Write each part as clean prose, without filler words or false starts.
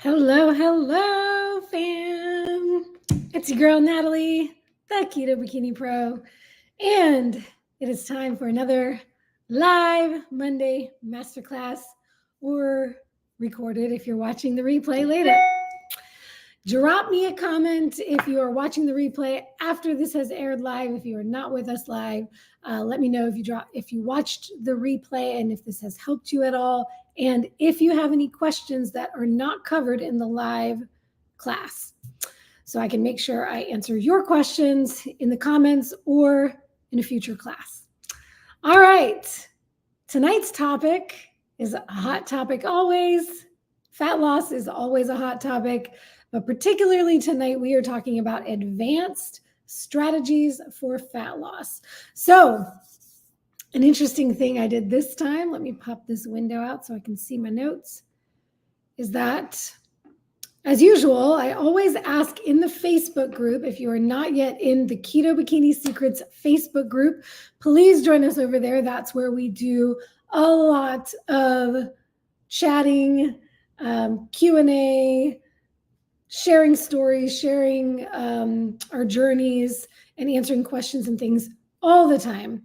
Hello, hello, fam. It's your girl, Natalie, the Keto Bikini Pro, and it is time for another live Monday masterclass, or recorded if you're watching the replay later. Drop me a comment if you are watching the replay after this has aired live. If you are not with us live, let me know if you watched the replay and if this has helped you at all. And if you have any questions that are not covered in the live class, so I can make sure I answer your questions in the comments or in a future class. All right, tonight's topic is a hot topic always. Fat loss is always a hot topic, but particularly tonight we are talking about advanced strategies for fat loss. So an interesting thing I did this time, let me pop this window out so I can see my notes, is that, as usual, I always ask in the Facebook group, if you are not yet in the Keto Bikini Secrets Facebook group, please join us over there. That's where we do a lot of chatting, Q&A, sharing stories, sharing our journeys, and answering questions and things all the time.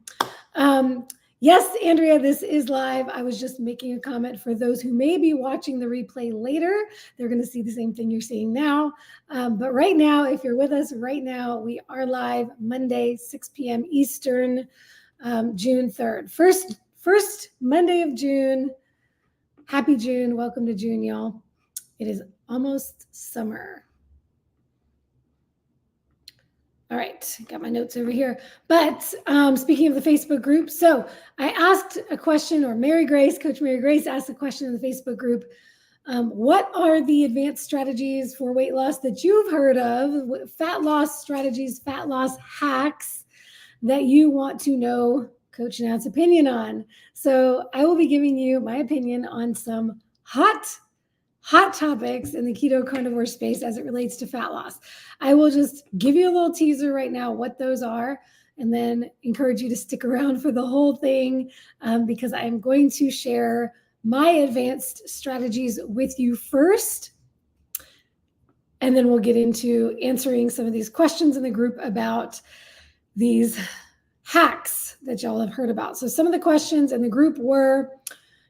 Yes, Andrea, this is live. I was just making a comment for those who may be watching the replay later. They're going to see the same thing you're seeing now. But right now, if you're with us right now, we are live Monday, 6 p.m. Eastern, June 3rd. First Monday of June. Happy June. Welcome to June, y'all. It is almost summer. All right, got my notes over here. But speaking of the Facebook group, so I asked a question, or Coach Mary Grace asked a question in the Facebook group. What are the advanced strategies for weight loss that you've heard of, fat loss strategies, fat loss hacks that you want to know Coach Nat's opinion on? So I will be giving you my opinion on some hot topics in the keto carnivore space as it relates to fat loss. I will just give you a little teaser right now what those are, and then encourage you to stick around for the whole thing because I'm going to share my advanced strategies with you first. And then we'll get into answering some of these questions in the group about these hacks that y'all have heard about. So some of the questions in the group were: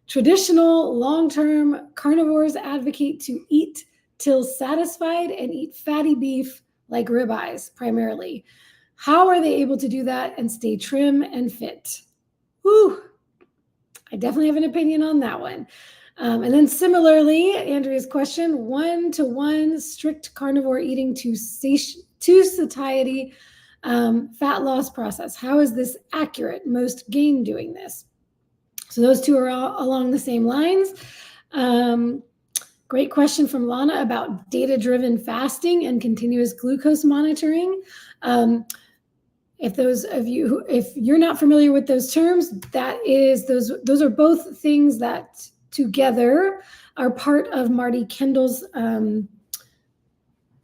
traditional long-term carnivores advocate to eat till satisfied and eat fatty beef like ribeyes primarily. How are they able to do that and stay trim and fit? Whew, I definitely have an opinion on that one. And then similarly, Andrea's question, 1-to-1 strict carnivore eating to satiety fat loss process. How is this accurate? Most gain doing this. So those two are all along the same lines. Great question from Lana about data-driven fasting and continuous glucose monitoring. If you're not familiar with those terms, those are both things that together are part of Marty Kendall's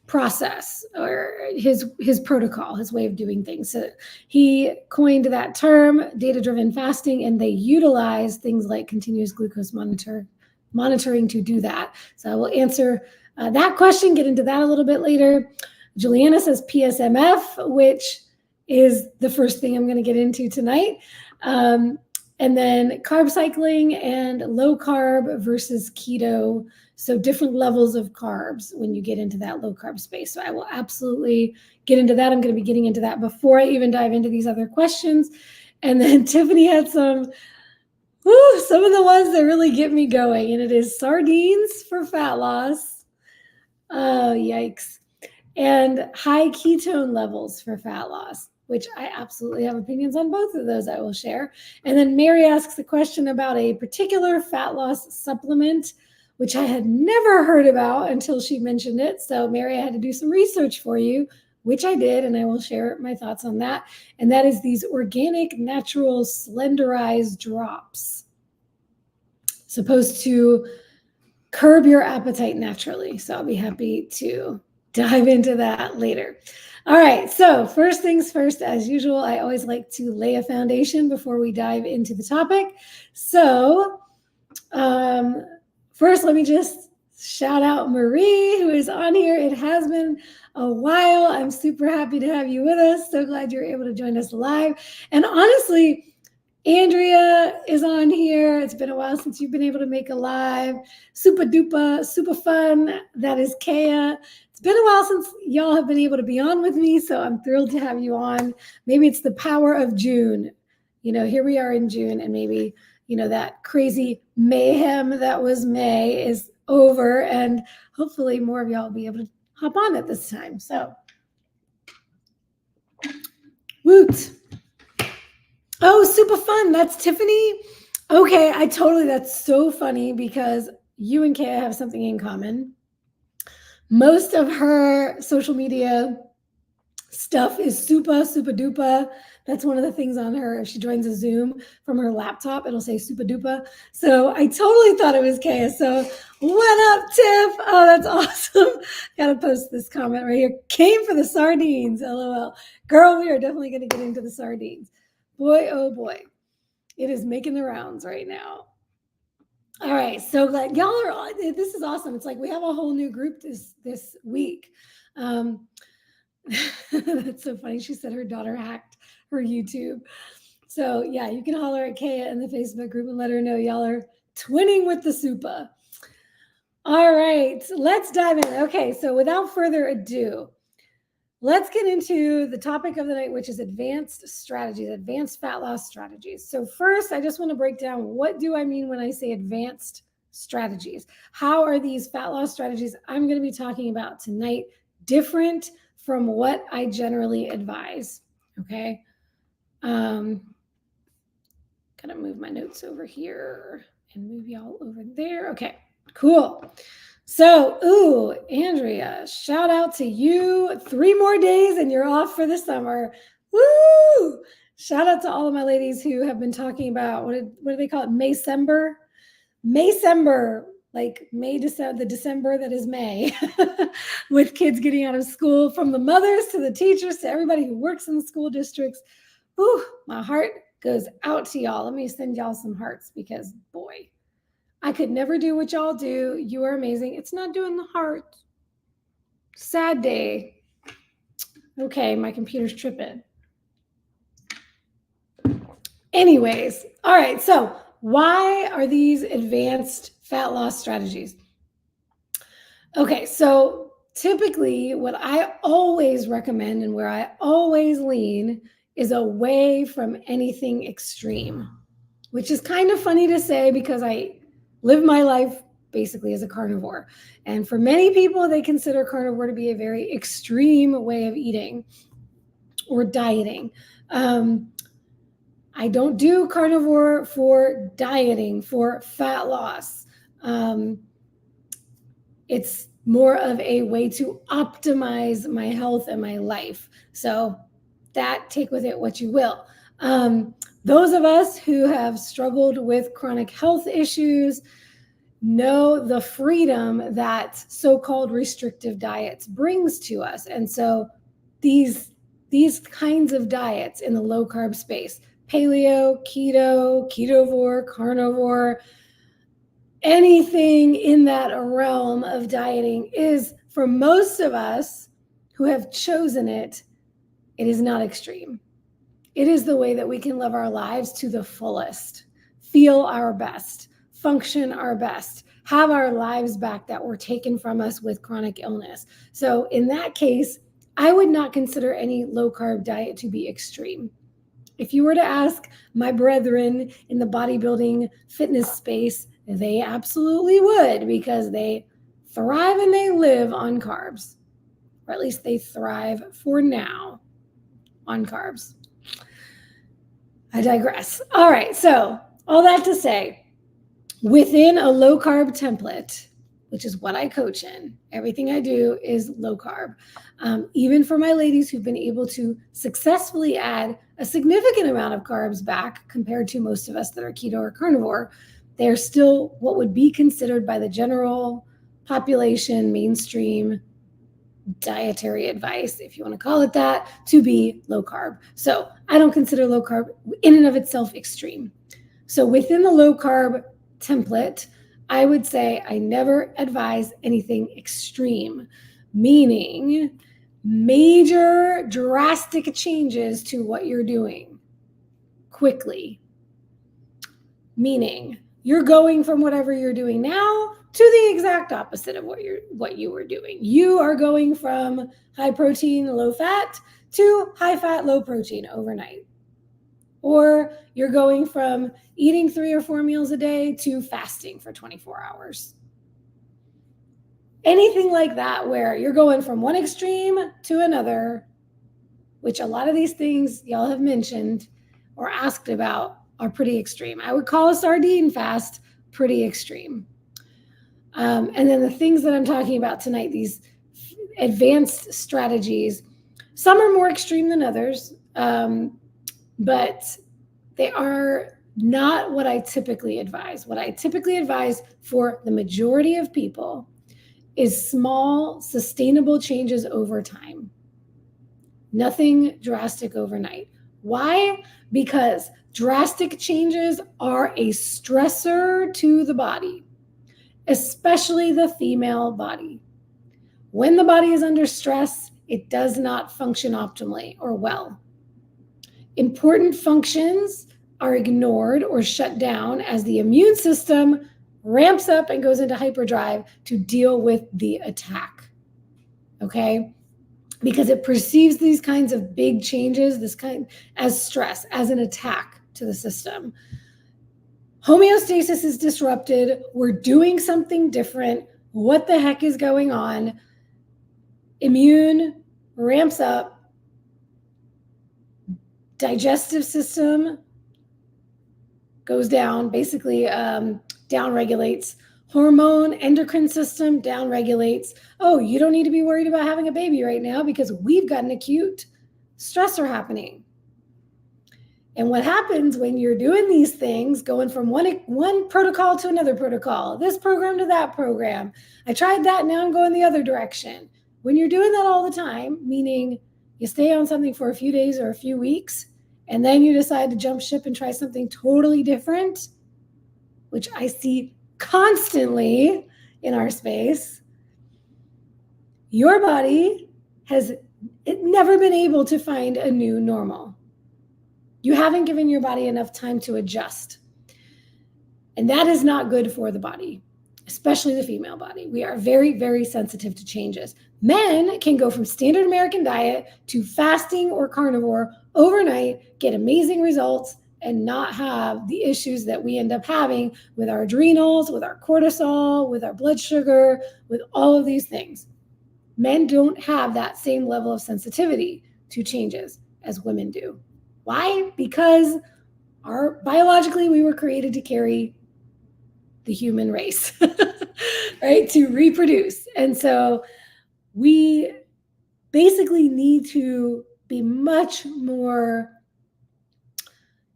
process, or his protocol, his way of doing things. So he coined that term, data-driven fasting, and they utilize things like continuous glucose monitoring to do that. So I will answer that question, get into that a little bit later. Juliana says PSMF, which is the first thing I'm going to get into tonight. And then carb cycling and low carb versus keto. So different levels of carbs when you get into that low carb space. So I will absolutely get into that. I'm going to be getting into that before I even dive into these other questions. And then Tiffany had some of the ones that really get me going. And it is sardines for fat loss. Oh, yikes. And high ketone levels for fat loss, which I absolutely have opinions on both of those I will share. And then Mary asks a question about a particular fat loss supplement, which I had never heard about until she mentioned it. So Mary, I had to do some research for you, which I did, and I will share my thoughts on that. And that is these organic, natural, slenderized drops, supposed to curb your appetite naturally. So I'll be happy to dive into that later. All right, so first things first, as usual, I always like to lay a foundation before we dive into the topic. So first, let me just Shout out Marie, who is on here. It has been a while. I'm super happy to have you with us. So glad you're able to join us live. And honestly, Andrea is on here. It's been a while since you've been able to make a live. Super duper, super fun. That is Kaya. It's been a while since y'all have been able to be on with me, so I'm thrilled to have you on. Maybe it's the power of June. Here we are in June, and maybe, that crazy mayhem that was May is over, and hopefully more of y'all will be able to hop on at this time. So, woot. Oh, super fun. That's Tiffany. Okay, that's so funny because you and Kaya have something in common. Most of her social media stuff is super, super duper. That's one of the things on her. If she joins a Zoom from her laptop, it'll say super duper. So I totally thought it was Kaya. So what up, Tiff? Oh, that's awesome. Gotta post this comment right here. Came for the sardines, LOL. Girl, we are definitely gonna get into the sardines. Boy, oh boy, it is making the rounds right now. All right, so glad y'all are. This is awesome. It's like we have a whole new group this week. That's so funny. She said her daughter hacked her YouTube. So yeah, you can holler at Kaya in the Facebook group and let her know y'all are twinning with the super. All right, let's dive in. Okay, so without further ado, let's get into the topic of the night, which is advanced strategies, advanced fat loss strategies. So first, I just want to break down, what do I mean when I say advanced strategies? How are these fat loss strategies I'm going to be talking about tonight different from what I generally advise? Okay. Gotta move my notes over here and move y'all over there. Okay, cool. So, Andrea, shout out to you. 3 more days and you're off for the summer. Woo! Shout out to all of my ladies who have been talking about, what do they call it? Maycember? Maycember, like the December that is May, with kids getting out of school, from the mothers to the teachers to everybody who works in the school districts. Ooh, my heart goes out to y'all. Let me send y'all some hearts because, boy, I could never do what y'all do. You are amazing. It's not doing the heart. Sad day. Okay, my computer's tripping. Anyways, all right, so why are these advanced fat loss strategies? Okay, so typically what I always recommend and where I always lean is away from anything extreme, which is kind of funny to say because I live my life basically as a carnivore. And for many people, they consider carnivore to be a very extreme way of eating or dieting. I don't do carnivore for dieting, for fat loss. It's more of a way to optimize my health and my life. So that, take with it what you will. Those of us who have struggled with chronic health issues know the freedom that so-called restrictive diets brings to us. And so these kinds of diets in the low carb space, paleo, keto, ketovore, carnivore, anything in that realm of dieting is, for most of us who have chosen it, it is not extreme. It is the way that we can live our lives to the fullest, feel our best, function our best, have our lives back that were taken from us with chronic illness. So in that case, I would not consider any low carb diet to be extreme. If you were to ask my brethren in the bodybuilding fitness space, they absolutely would, because they thrive and they live on carbs, or at least they thrive for now on carbs. I digress. All right, so all that to say, within a low carb template, which is what I coach in, everything I do is low carb. Even for my ladies who've been able to successfully add a significant amount of carbs back compared to most of us that are keto or carnivore, they're still what would be considered by the general population, mainstream dietary advice, if you want to call it that, to be low carb. So I don't consider low carb in and of itself extreme. So within the low carb template, I would say I never advise anything extreme, meaning major drastic changes to what you're doing quickly. Meaning you're going from whatever you're doing now to the exact opposite of what you were doing. You are going from high protein, low fat to high fat, low protein overnight. Or you're going from eating 3 or 4 meals a day to fasting for 24 hours. Anything like that where you're going from one extreme to another, which a lot of these things y'all have mentioned or asked about are pretty extreme. I would call a sardine fast pretty extreme. And then the things that I'm talking about tonight, these advanced strategies, some are more extreme than others, but they are not what I typically advise. What I typically advise for the majority of people is small, sustainable changes over time. Nothing drastic overnight. Why? Because drastic changes are a stressor to the body, especially the female body. When the body is under stress, it does not function optimally or well. Important functions are ignored or shut down as the immune system ramps up and goes into hyperdrive to deal with the attack. Okay? Because it perceives these kinds of big changes, as stress, as an attack to the system. Homeostasis is disrupted. We're doing something different. What the heck is going on? Immune ramps up. Digestive system goes down, basically down regulates. Hormone, endocrine system down regulates. Oh, you don't need to be worried about having a baby right now because we've got an acute stressor happening. And what happens when you're doing these things, going from one protocol to another protocol, this program to that program, I tried that, now I'm going the other direction. When you're doing that all the time, meaning you stay on something for a few days or a few weeks, and then you decide to jump ship and try something totally different, which I see constantly in our space, your body has never been able to find a new normal. You haven't given your body enough time to adjust. And that is not good for the body, especially the female body. We are very, very sensitive to changes. Men can go from standard American diet to fasting or carnivore overnight, get amazing results, and not have the issues that we end up having with our adrenals, with our cortisol, with our blood sugar, with all of these things. Men don't have that same level of sensitivity to changes as women do. Why? Because biologically we were created to carry the human race, right? To reproduce. And so we basically need to be much more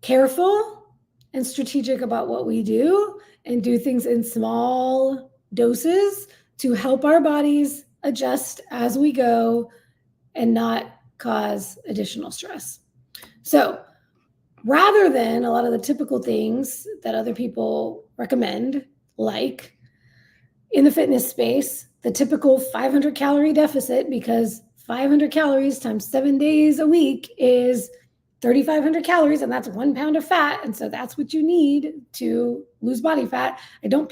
careful and strategic about what we do and do things in small doses to help our bodies adjust as we go and not cause additional stress. So rather than a lot of the typical things that other people recommend, like in the fitness space, the typical 500 calorie deficit, because 500 calories times 7 days a week is 3,500 calories, and that's 1 pound of fat. And so that's what you need to lose body fat. I don't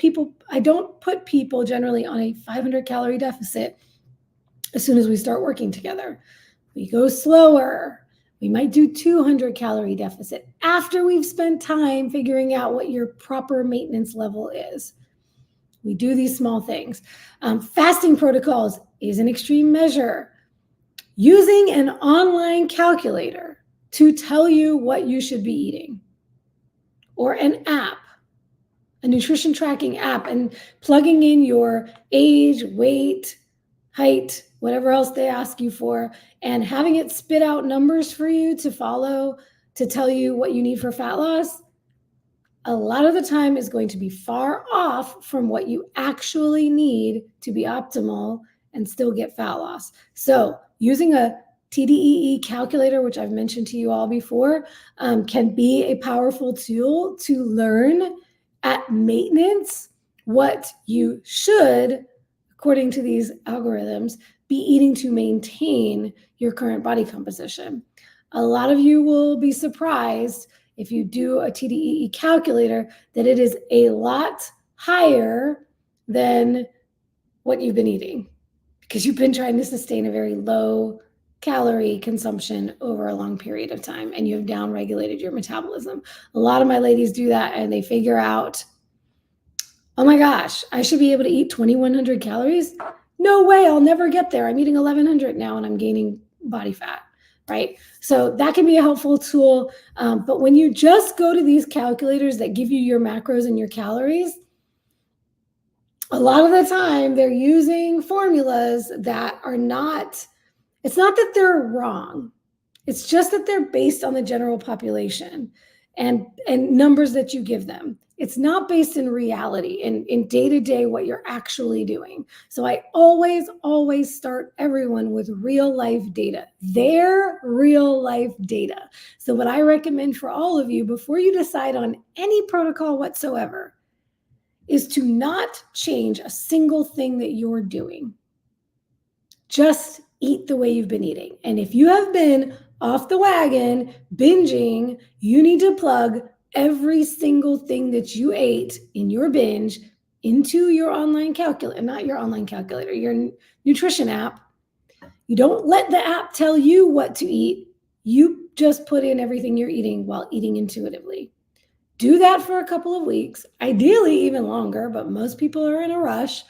put people generally on a 500 calorie deficit as soon as we start working together. We go slower. We might do 200 calorie deficit after we've spent time figuring out what your proper maintenance level is. We do these small things. Fasting protocols is an extreme measure. Using an online calculator to tell you what you should be eating, or an app, a nutrition tracking app, and plugging in your age, weight, height, whatever else they ask you for, and having it spit out numbers for you to follow to tell you what you need for fat loss, a lot of the time is going to be far off from what you actually need to be optimal and still get fat loss. So using a TDEE calculator, which I've mentioned to you all before, can be a powerful tool to learn at maintenance what you should, according to these algorithms, be eating to maintain your current body composition. A lot of you will be surprised if you do a TDEE calculator that it is a lot higher than what you've been eating, because you've been trying to sustain a very low calorie consumption over a long period of time, and you've downregulated your metabolism. A lot of my ladies do that, and they figure out, oh my gosh, I should be able to eat 2,100 calories. No way, I'll never get there. I'm eating 1,100 now and I'm gaining body fat, right? So that can be a helpful tool. But when you just go to these calculators that give you your macros and your calories, a lot of the time they're using formulas that are not, it's not that they're wrong. It's just that they're based on the general population and numbers that you give them. It's not based in reality, in day-to-day what you're actually doing. So I always start everyone with real life data, their real life data. So what I recommend for all of you before you decide on any protocol whatsoever is to not change a single thing that you're doing. Just eat the way you've been eating. And if you have been off the wagon, binging, you need to plug every single thing that you ate in your binge into your online calculator, not your online calculator, your nutrition app. You don't let the app tell you what to eat. You just put in everything you're eating while eating intuitively. Do that for a couple of weeks, ideally even longer, but most people are in a rush.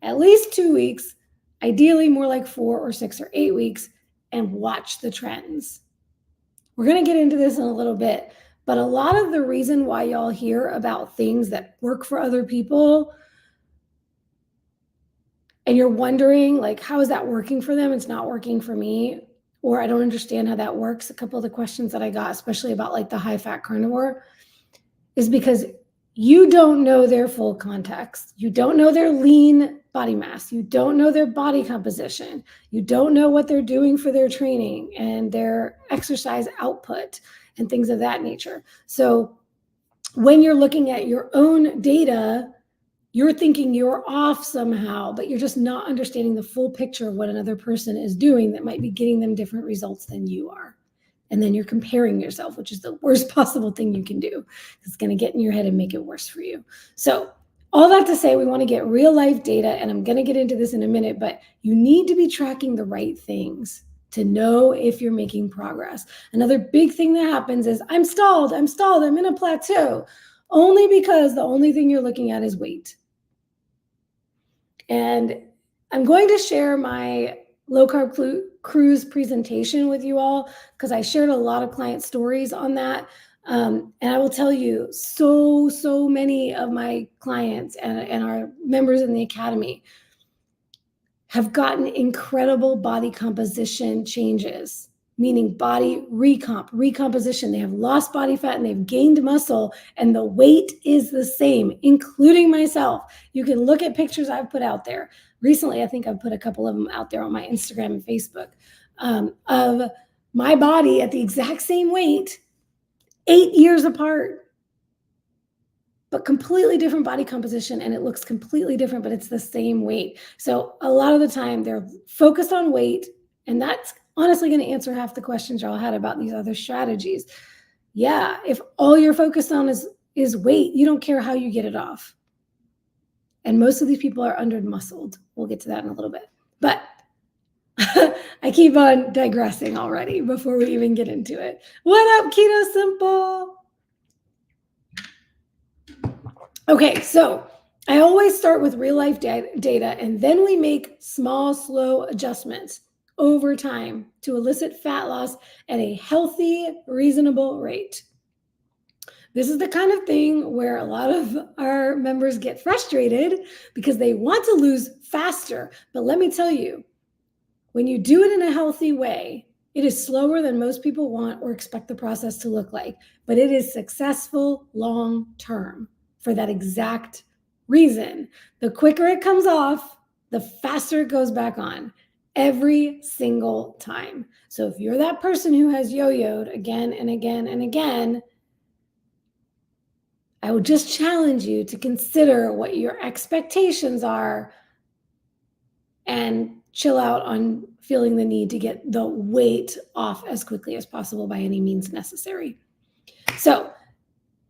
At least 2 weeks, ideally more like 4 or 6 or 8 weeks, and watch the trends. We're going to get into this in a little bit, but a lot of the reason why y'all hear about things that work for other people and you're wondering, like, how is that working for them? It's not working for me, or I don't understand how that works. A couple of the questions that I got, especially about like the high-fat carnivore, is because you don't know their full context. You don't know their lean body mass. You don't know their body composition. You don't know what they're doing for their training and their exercise output and things of that nature. So when you're looking at your own data, you're thinking you're off somehow, but you're just not understanding the full picture of what another person is doing that might be getting them different results than you are. And then you're comparing yourself, which is the worst possible thing you can do. It's going to get in your head and make it worse for you. So all that to say, we want to get real life data, and I'm going to get into this in a minute, but you need to be tracking the right things to know if you're making progress. Another big thing that happens is I'm stalled, I'm in a plateau, only because the only thing you're looking at is weight. And I'm going to share my low carb cruise presentation with you all because I shared a lot of client stories on that. And I will tell you, so many of my clients and our members in the academy have gotten incredible body composition changes, meaning body recomposition. They have lost body fat and they've gained muscle, and the weight is the same, including myself. You can look at pictures I've put out there. Recently, I think I've put a couple of them out there on my Instagram and Facebook of my body at the exact same weight, 8 years apart, but completely different body composition, and it looks completely different, but it's the same weight. So a lot of the time they're focused on weight, and that's honestly going to answer half the questions y'all had about these other strategies. Yeah, if all you're focused on is weight, you don't care how you get it off. And most of these people are under-muscled. We'll get to that in a little bit. But I keep on digressing already before we even get into it. What up, Keto Simple? Okay, so I always start with real life data, and then we make small, slow adjustments over time to elicit fat loss at a healthy, reasonable rate. This is the kind of thing where a lot of our members get frustrated because they want to lose faster. But let me tell you, when you do it in a healthy way, it is slower than most people want or expect the process to look like, but it is successful long-term for that exact reason. The quicker it comes off, the faster it goes back on every single time. So if you're that person who has yo-yoed again and again and again, I I would just challenge you to consider what your expectations are and chill out on feeling the need to get the weight off as quickly as possible by any means necessary. So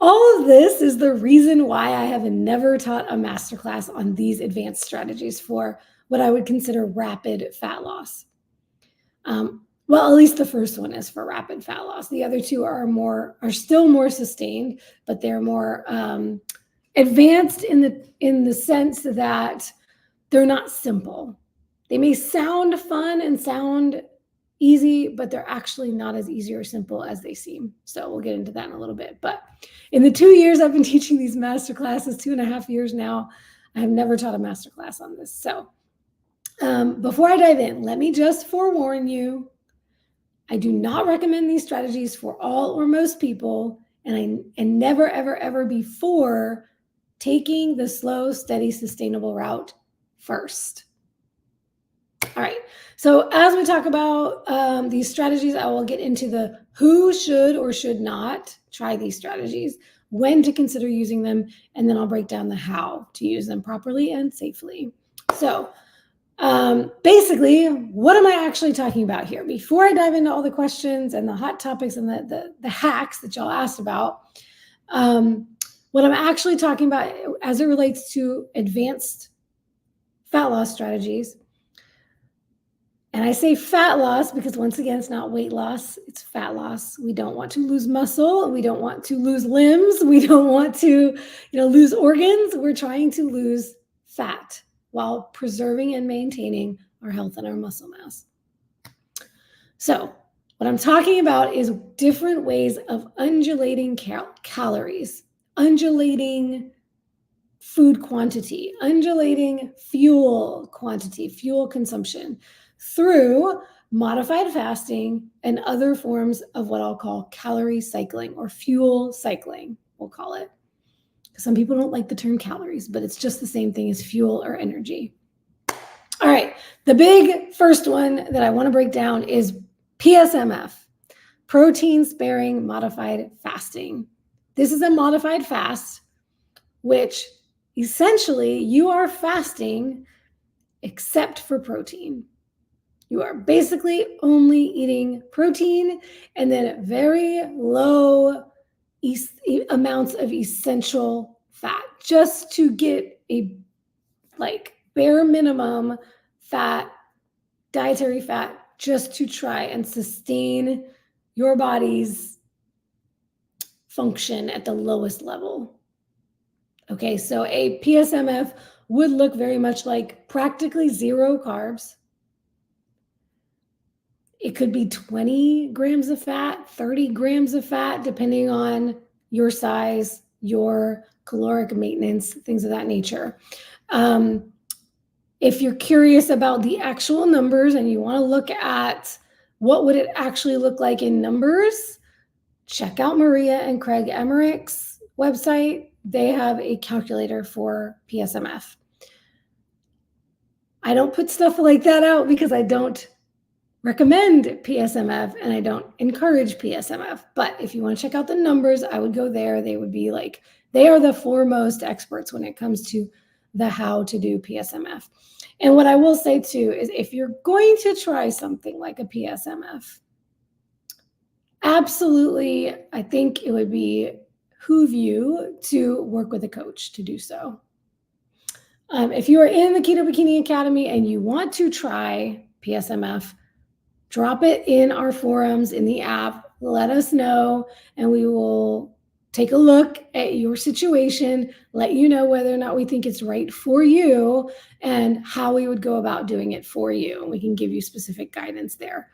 all of this is the reason why I have never taught a masterclass on these advanced strategies for what I would consider rapid fat loss. Well, at least the first one is for rapid fat loss. The other two are still more sustained, but they're more advanced in the sense that they're not simple. They may sound fun and sound easy, but they're actually not as easy or simple as they seem. So we'll get into that in a little bit. But in the 2 years I've been teaching these master classes, 2.5 years now, I have never taught a master class on this. So before I dive in, let me just forewarn you, I do not recommend these strategies for all or most people, and never, ever, ever before taking the slow, steady, sustainable route first. All right, so as we talk about these strategies, I will get into the who should or should not try these strategies, when to consider using them, and then I'll break down the how to use them properly and safely. So basically, what am I actually talking about here? Before I dive into all the questions and the hot topics and the hacks that y'all asked about, what I'm actually talking about as it relates to advanced fat loss strategies, and I say fat loss because once again, it's not weight loss, it's fat loss. We don't want to lose muscle. We don't want to lose limbs. We don't want to, lose organs. We're trying to lose fat while preserving and maintaining our health and our muscle mass. So what I'm talking about is different ways of undulating calories, undulating food quantity, undulating fuel quantity, fuel consumption through modified fasting and other forms of what I'll call calorie cycling or fuel cycling, we'll call it. Some people don't like the term calories, but it's just the same thing as fuel or energy. All right, the big first one that I want to break down is PSMF, protein sparing modified fasting. This is a modified fast, which essentially you are fasting except for protein. You are basically only eating protein and then very low amounts of essential fat just to get a bare minimum fat, dietary fat, just to try and sustain your body's function at the lowest level. Okay, so a PSMF would look very much like practically zero carbs. It could be 20 grams of fat, 30 grams of fat, depending on your size, your caloric maintenance, things of that nature. If you're curious about the actual numbers and you want to look at what would it actually look like in numbers, check out Maria and Craig Emmerich's website. They have a calculator for PSMF. I don't put stuff like that out because I don't recommend PSMF and I don't encourage PSMF. But if you want to check out the numbers, I would go there. They would be they are the foremost experts when it comes to the how to do PSMF. And what I will say too is if you're going to try something like a PSMF, absolutely, I think it would behoove you to work with a coach to do so. If you are in the Keto Bikini Academy and you want to try PSMF, drop it in our forums in the app, let us know, and we will take a look at your situation, let you know whether or not we think it's right for you and how we would go about doing it for you. And we can give you specific guidance there.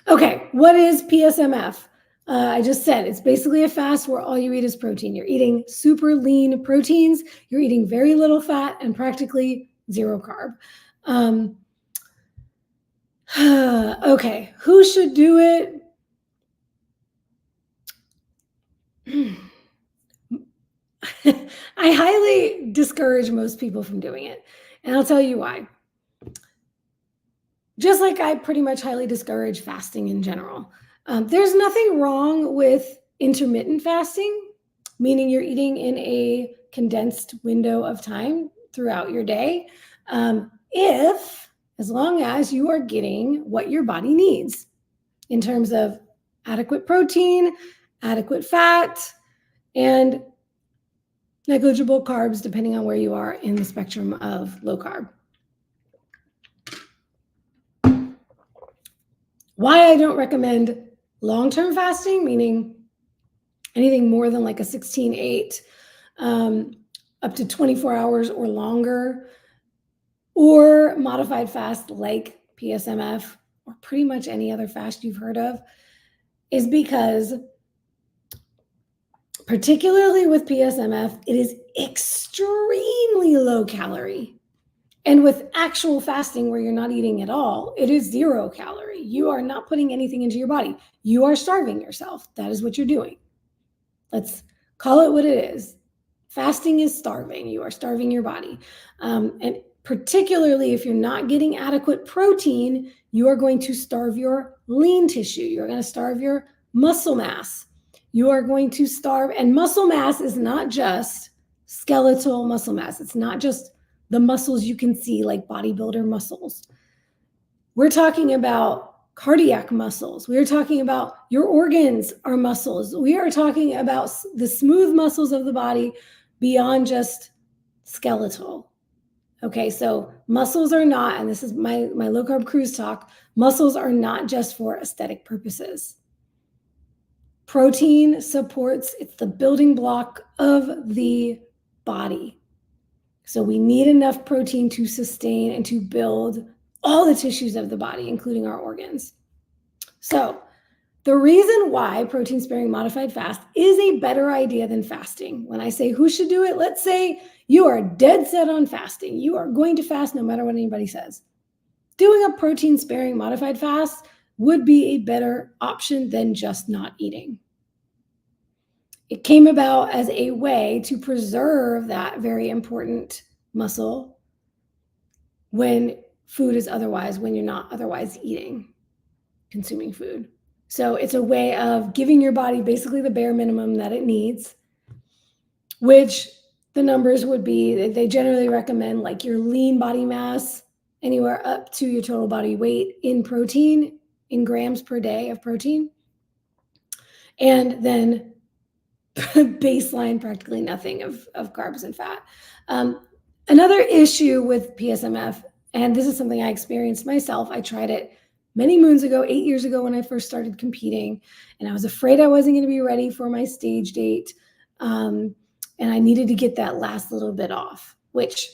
Okay, what is PSMF? I just said it's basically a fast where all you eat is protein. You're eating super lean proteins. You're eating very little fat and practically zero carb. Okay, who should do it? I highly discourage most people from doing it, and I'll tell you why. Just like I pretty much highly discourage fasting in general. There's nothing wrong with intermittent fasting, meaning you're eating in a condensed window of time throughout your day, as long as you are getting what your body needs in terms of adequate protein, adequate fat, and negligible carbs, depending on where you are in the spectrum of low carb. Why I don't recommend long-term fasting, meaning anything more than like a 16-8, up to 24 hours or longer, or modified fast like PSMF, or pretty much any other fast you've heard of, is because particularly with PSMF, it is extremely low calorie. And with actual fasting where you're not eating at all, it is 0 calorie. You are not putting anything into your body. You are starving yourself. That is what you're doing. Let's call it what it is. Fasting is starving. You are starving your body. And particularly if you're not getting adequate protein, you are going to starve your lean tissue. You're going to starve your muscle mass. You are going to starve, and muscle mass is not just skeletal muscle mass. It's not just the muscles you can see like bodybuilder muscles. We're talking about cardiac muscles. We're talking about your organs are muscles. We are talking about the smooth muscles of the body beyond just skeletal. Okay, so muscles are not, and this is my low carb cruise talk, muscles are not just for aesthetic purposes. Protein supports, it's the building block of the body. So we need enough protein to sustain and to build all the tissues of the body, including our organs. So the reason why protein-sparing modified fast is a better idea than fasting. When I say who should do it, let's say you are dead set on fasting. You are going to fast no matter what anybody says. Doing a protein-sparing modified fast would be a better option than just not eating. It came about as a way to preserve that very important muscle when you're not otherwise consuming food. So it's a way of giving your body basically the bare minimum that it needs, which the numbers would be, they generally recommend like your lean body mass anywhere up to your total body weight in protein, in grams per day of protein. And then baseline practically nothing of carbs and fat. Another issue with PSMF, and this is something I experienced myself, I tried it many moons ago, 8 years ago when I first started competing, and I was afraid I wasn't going to be ready for my stage date, and I needed to get that last little bit off, which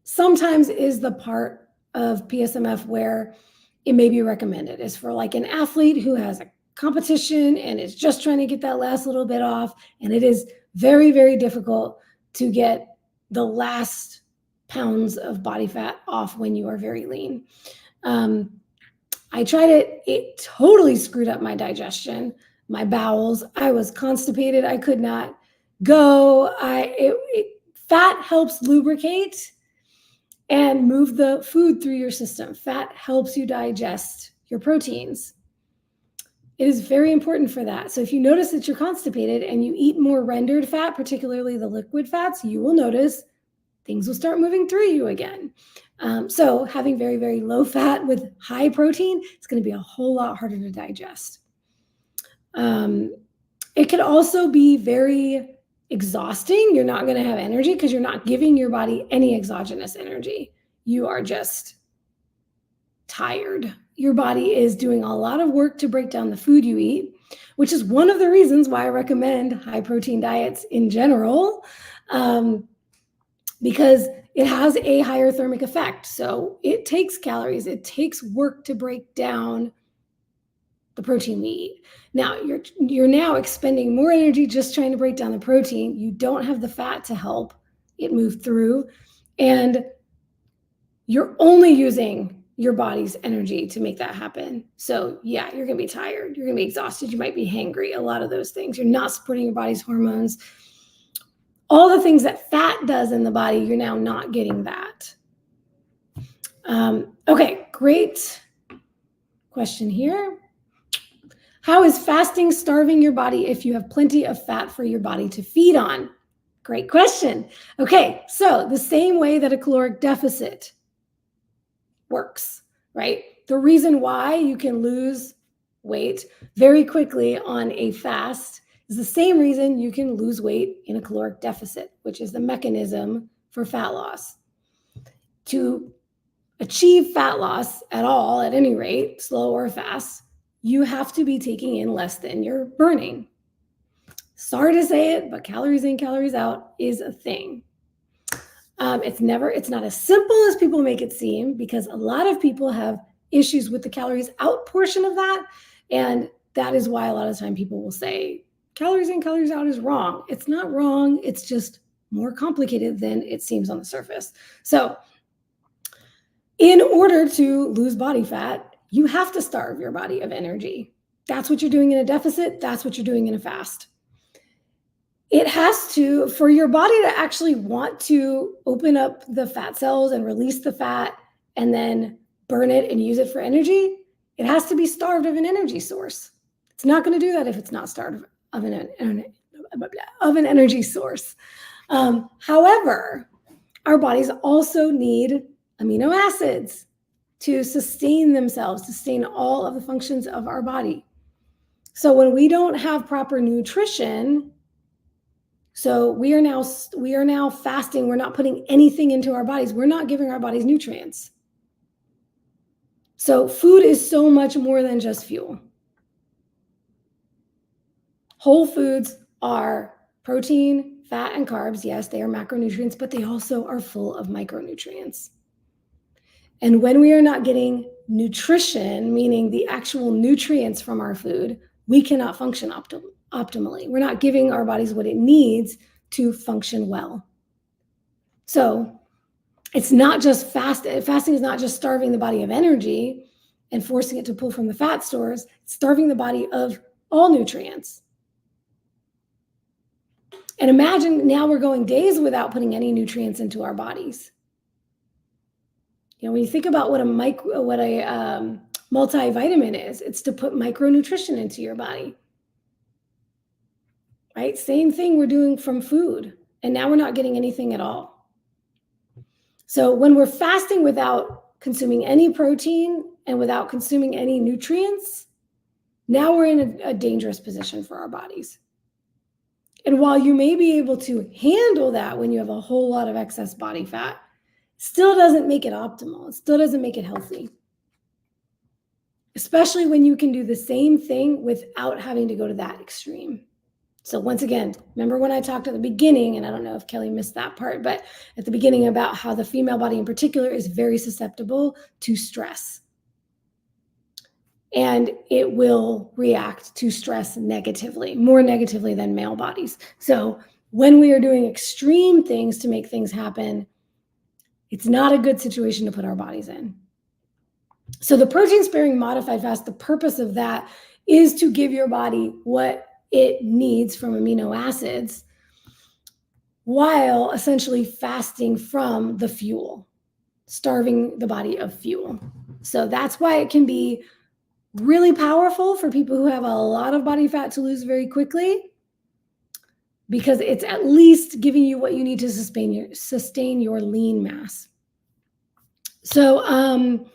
sometimes is the part of PSMF where it may be recommended, is for like an athlete who has a competition and is just trying to get that last little bit off, and it is very, very difficult to get the last pounds of body fat off when you are very lean. I tried it. It totally screwed up my digestion, my bowels. I was constipated. I could not go. Fat helps lubricate and move the food through your system. Fat helps you digest your proteins. It is very important for that. So if you notice that you're constipated and you eat more rendered fat, particularly the liquid fats, you will notice things will start moving through you again. So having very, very low fat with high protein, it's going to be a whole lot harder to digest. It could also be very exhausting. You're not going to have energy because you're not giving your body any exogenous energy. You are just tired. Your body is doing a lot of work to break down the food you eat, which is one of the reasons why I recommend high protein diets in general, because it has a higher thermic effect. So it takes calories, it takes work to break down the protein we eat. Now you're now expending more energy just trying to break down the protein. You don't have the fat to help it move through, and you're only using your body's energy to make that happen. So yeah, you're going to be tired. You're going to be exhausted. You might be hangry, a lot of those things. You're not supporting your body's hormones. All the things that fat does in the body, you're now not getting that. Okay, great question here. How is fasting starving your body if you have plenty of fat for your body to feed on? Great question. Okay, so the same way that a caloric deficit works, right? The reason why you can lose weight very quickly on a fast is the same reason you can lose weight in a caloric deficit, which is the mechanism for fat loss. To achieve fat loss at all, at any rate, slow or fast, you have to be taking in less than you're burning. Sorry to say it, but calories in, calories out is a thing. It's not as simple as people make it seem, because a lot of people have issues with the calories out portion of that. And that is why a lot of time people will say calories in, calories out is wrong. It's not wrong. It's just more complicated than it seems on the surface. So in order to lose body fat, you have to starve your body of energy. That's what you're doing in a deficit. That's what you're doing in a fast. It has to, for your body to actually want to open up the fat cells and release the fat and then burn it and use it for energy, it has to be starved of an energy source. It's not going to do that if it's not starved of an energy source. However, our bodies also need amino acids to sustain themselves, sustain all of the functions of our body. So when we don't have proper nutrition, so we are now fasting, we're not putting anything into our bodies, we're not giving our bodies nutrients. So food is so much more than just fuel. Whole foods are protein, fat, and carbs. Yes, they are macronutrients, but they also are full of micronutrients. And when we are not getting nutrition, meaning the actual nutrients from our food, we cannot function optimally. We're not giving our bodies what it needs to function well. So it's not just fasting is not just starving the body of energy and forcing it to pull from the fat stores, it's starving the body of all nutrients. And imagine now we're going days without putting any nutrients into our bodies. You know, when you think about what a multivitamin is, it's to put micronutrition into your body. Right? Same thing we're doing from food. And now we're not getting anything at all. So when we're fasting without consuming any protein and without consuming any nutrients, now we're in a dangerous position for our bodies. And while you may be able to handle that when you have a whole lot of excess body fat, still doesn't make it optimal. It still doesn't make it healthy. Especially when you can do the same thing without having to go to that extreme. So once again, remember when I talked at the beginning, and I don't know if Kelly missed that part, but at the beginning about how the female body in particular is very susceptible to stress. And it will react to stress negatively, more negatively than male bodies. So when we are doing extreme things to make things happen, it's not a good situation to put our bodies in. So the protein-sparing modified fast, the purpose of that is to give your body what it needs from amino acids while essentially fasting from the fuel, starving the body of fuel. So that's why it can be really powerful for people who have a lot of body fat to lose very quickly, because it's at least giving you what you need to sustain your lean mass. So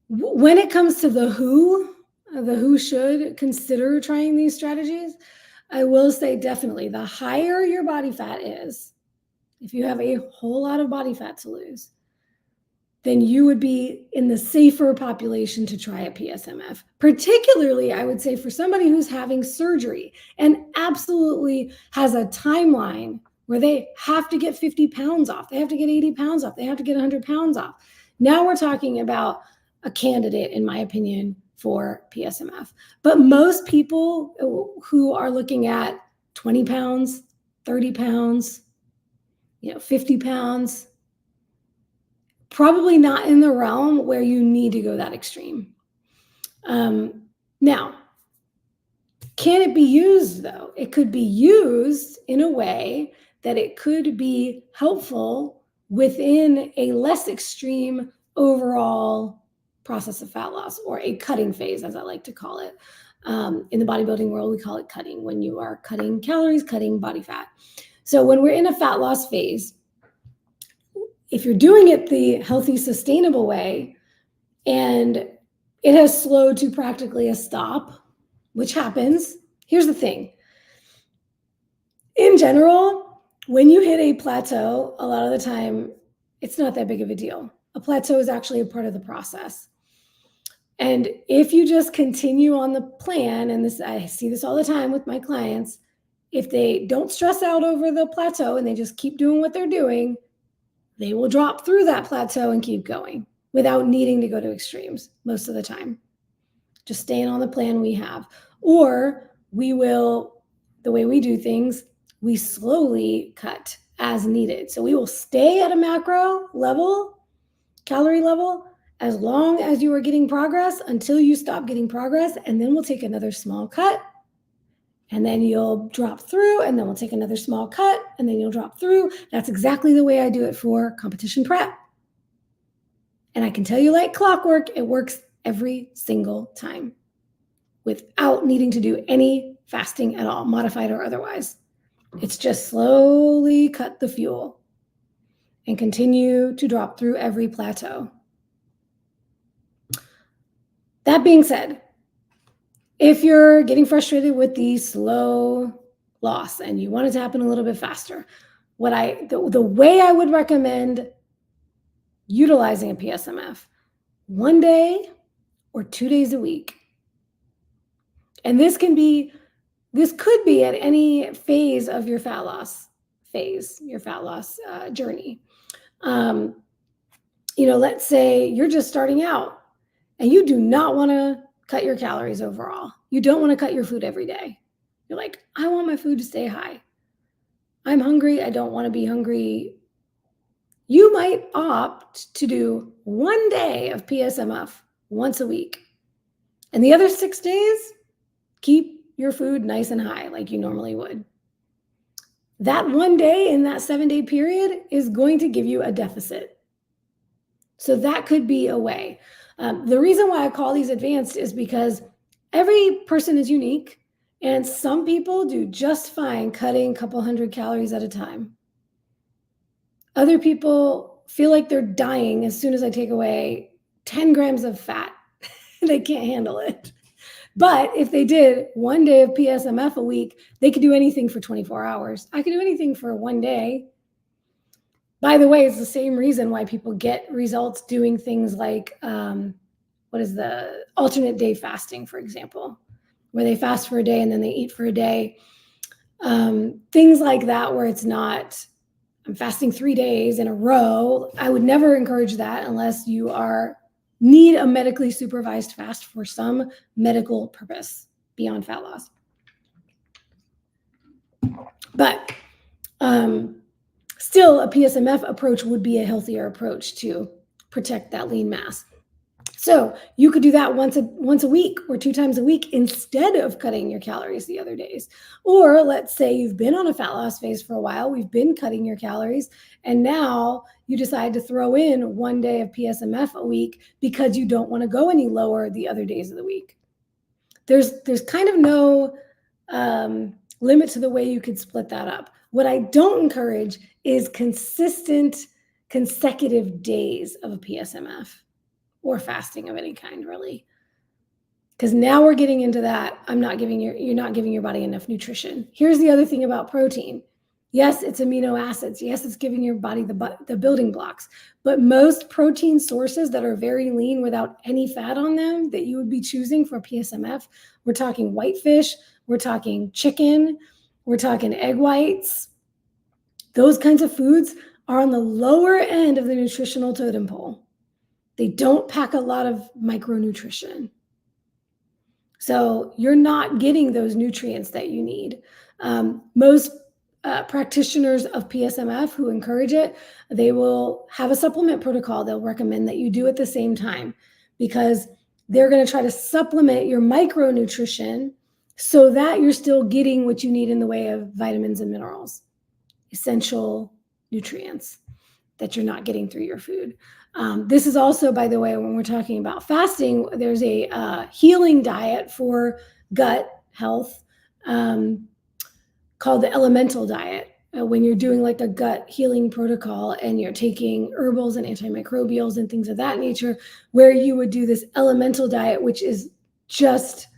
when it comes to the who should consider trying these strategies, I will say definitely the higher your body fat is, if you have a whole lot of body fat to lose, then you would be in the safer population to try a PSMF. Particularly, I would say for somebody who's having surgery and absolutely has a timeline where they have to get 50 pounds off, they have to get 80 pounds off, they have to get 100 pounds off. Now we're talking about a candidate, in my opinion, for PSMF. But most people who are looking at 20 pounds, 30 pounds, 50 pounds, probably not in the realm where you need to go that extreme. Now, can it be used though? It could be used in a way that it could be helpful within a less extreme overall process of fat loss, or a cutting phase, as I like to call it. In the bodybuilding world, we call it cutting, when you are cutting calories, cutting body fat. So when we're in a fat loss phase, if you're doing it the healthy, sustainable way, and it has slowed to practically a stop, which happens, here's the thing. In general, when you hit a plateau, a lot of the time, it's not that big of a deal. A plateau is actually a part of the process. And if you just continue on the plan, and this, I see this all the time with my clients, if they don't stress out over the plateau and they just keep doing what they're doing, they will drop through that plateau and keep going without needing to go to extremes most of the time. Just staying on the plan we have. Or we will, the way we do things, we slowly cut as needed. So we will stay at a macro level, calorie level, as long as you are getting progress until you stop getting progress, and then we'll take another small cut, and then you'll drop through, and then we'll take another small cut, and then you'll drop through. That's exactly the way I do it for competition prep. And I can tell you, like clockwork, it works every single time without needing to do any fasting at all, modified or otherwise. It's just slowly cut the fuel and continue to drop through every plateau. That being said, if you're getting frustrated with the slow loss and you want it to happen a little bit faster, the way I would recommend utilizing a PSMF, 1 day or 2 days a week. And this could be at any phase of your fat loss journey. Let's say you're just starting out and you do not want to cut your calories overall. You don't want to cut your food every day. You're like, I want my food to stay high. I'm hungry. I don't want to be hungry. You might opt to do 1 day of PSMF once a week. And the other 6 days, keep your food nice and high like you normally would. That 1 day in that 7-day period is going to give you a deficit. So that could be a way. The reason why I call these advanced is because every person is unique, and some people do just fine cutting a couple hundred calories at a time. Other people feel like they're dying as soon as I take away 10 grams of fat. They can't handle it. But if they did 1 day of PSMF a week, they could do anything for 24 hours. I could do anything for 1 day. By the way, it's the same reason why people get results doing things like, what is the alternate day fasting, for example, where they fast for a day and then they eat for a day. Things like that, where it's not, I'm fasting 3 days in a row. I would never encourage that unless you need a medically supervised fast for some medical purpose beyond fat loss. But still, a PSMF approach would be a healthier approach to protect that lean mass. So you could do that once a week or 2 times a week instead of cutting your calories the other days. Or let's say you've been on a fat loss phase for a while, we've been cutting your calories, and now you decide to throw in 1 day of PSMF a week because you don't want to go any lower the other days of the week. There's kind of no limit to the way you could split that up. What I don't encourage is consistent consecutive days of a PSMF or fasting of any kind, really. Because now we're getting into that, you're not giving your body enough nutrition. Here's the other thing about protein. Yes, it's amino acids. Yes, it's giving your body the building blocks. But most protein sources that are very lean without any fat on them that you would be choosing for PSMF, we're talking whitefish, we're talking chicken, we're talking egg whites. Those kinds of foods are on the lower end of the nutritional totem pole. They don't pack a lot of micronutrition. So you're not getting those nutrients that you need. Most practitioners of PSMF who encourage it, they will have a supplement protocol they'll recommend that you do at the same time, because they're going to try to supplement your micronutrition so that you're still getting what you need in the way of vitamins and minerals, essential nutrients that you're not getting through your food. This is also, by the way, when we're talking about fasting, there's a healing diet for gut health called the elemental diet. When you're doing like a gut healing protocol and you're taking herbals and antimicrobials and things of that nature, where you would do this elemental diet, which is just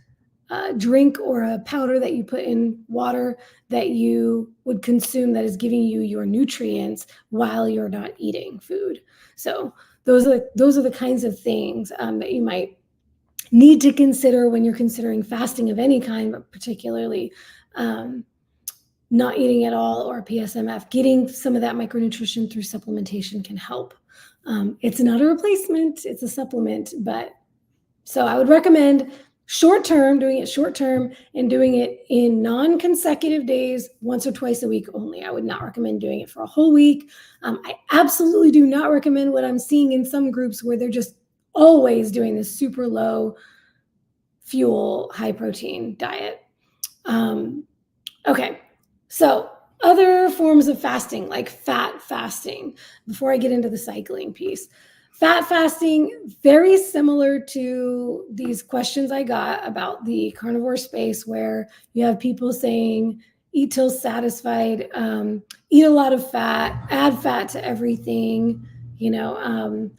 a drink or a powder that you put in water that you would consume that is giving you your nutrients while you're not eating food. So those are the kinds of things that you might need to consider when you're considering fasting of any kind, but particularly not eating at all or PSMF. Getting some of that micronutrition through supplementation can help. It's not a replacement, it's a supplement, but so I would recommend doing it short term and doing it in non-consecutive days, once or twice a week only. I would not recommend doing it for a whole week. I absolutely do not recommend what I'm seeing in some groups where they're just always doing this super low fuel, high protein diet. Okay, so other forms of fasting, like fat fasting, before I get into the cycling piece. Fat fasting, very similar to these questions I got about the carnivore space, where you have people saying, eat till satisfied, eat a lot of fat, add fat to everything,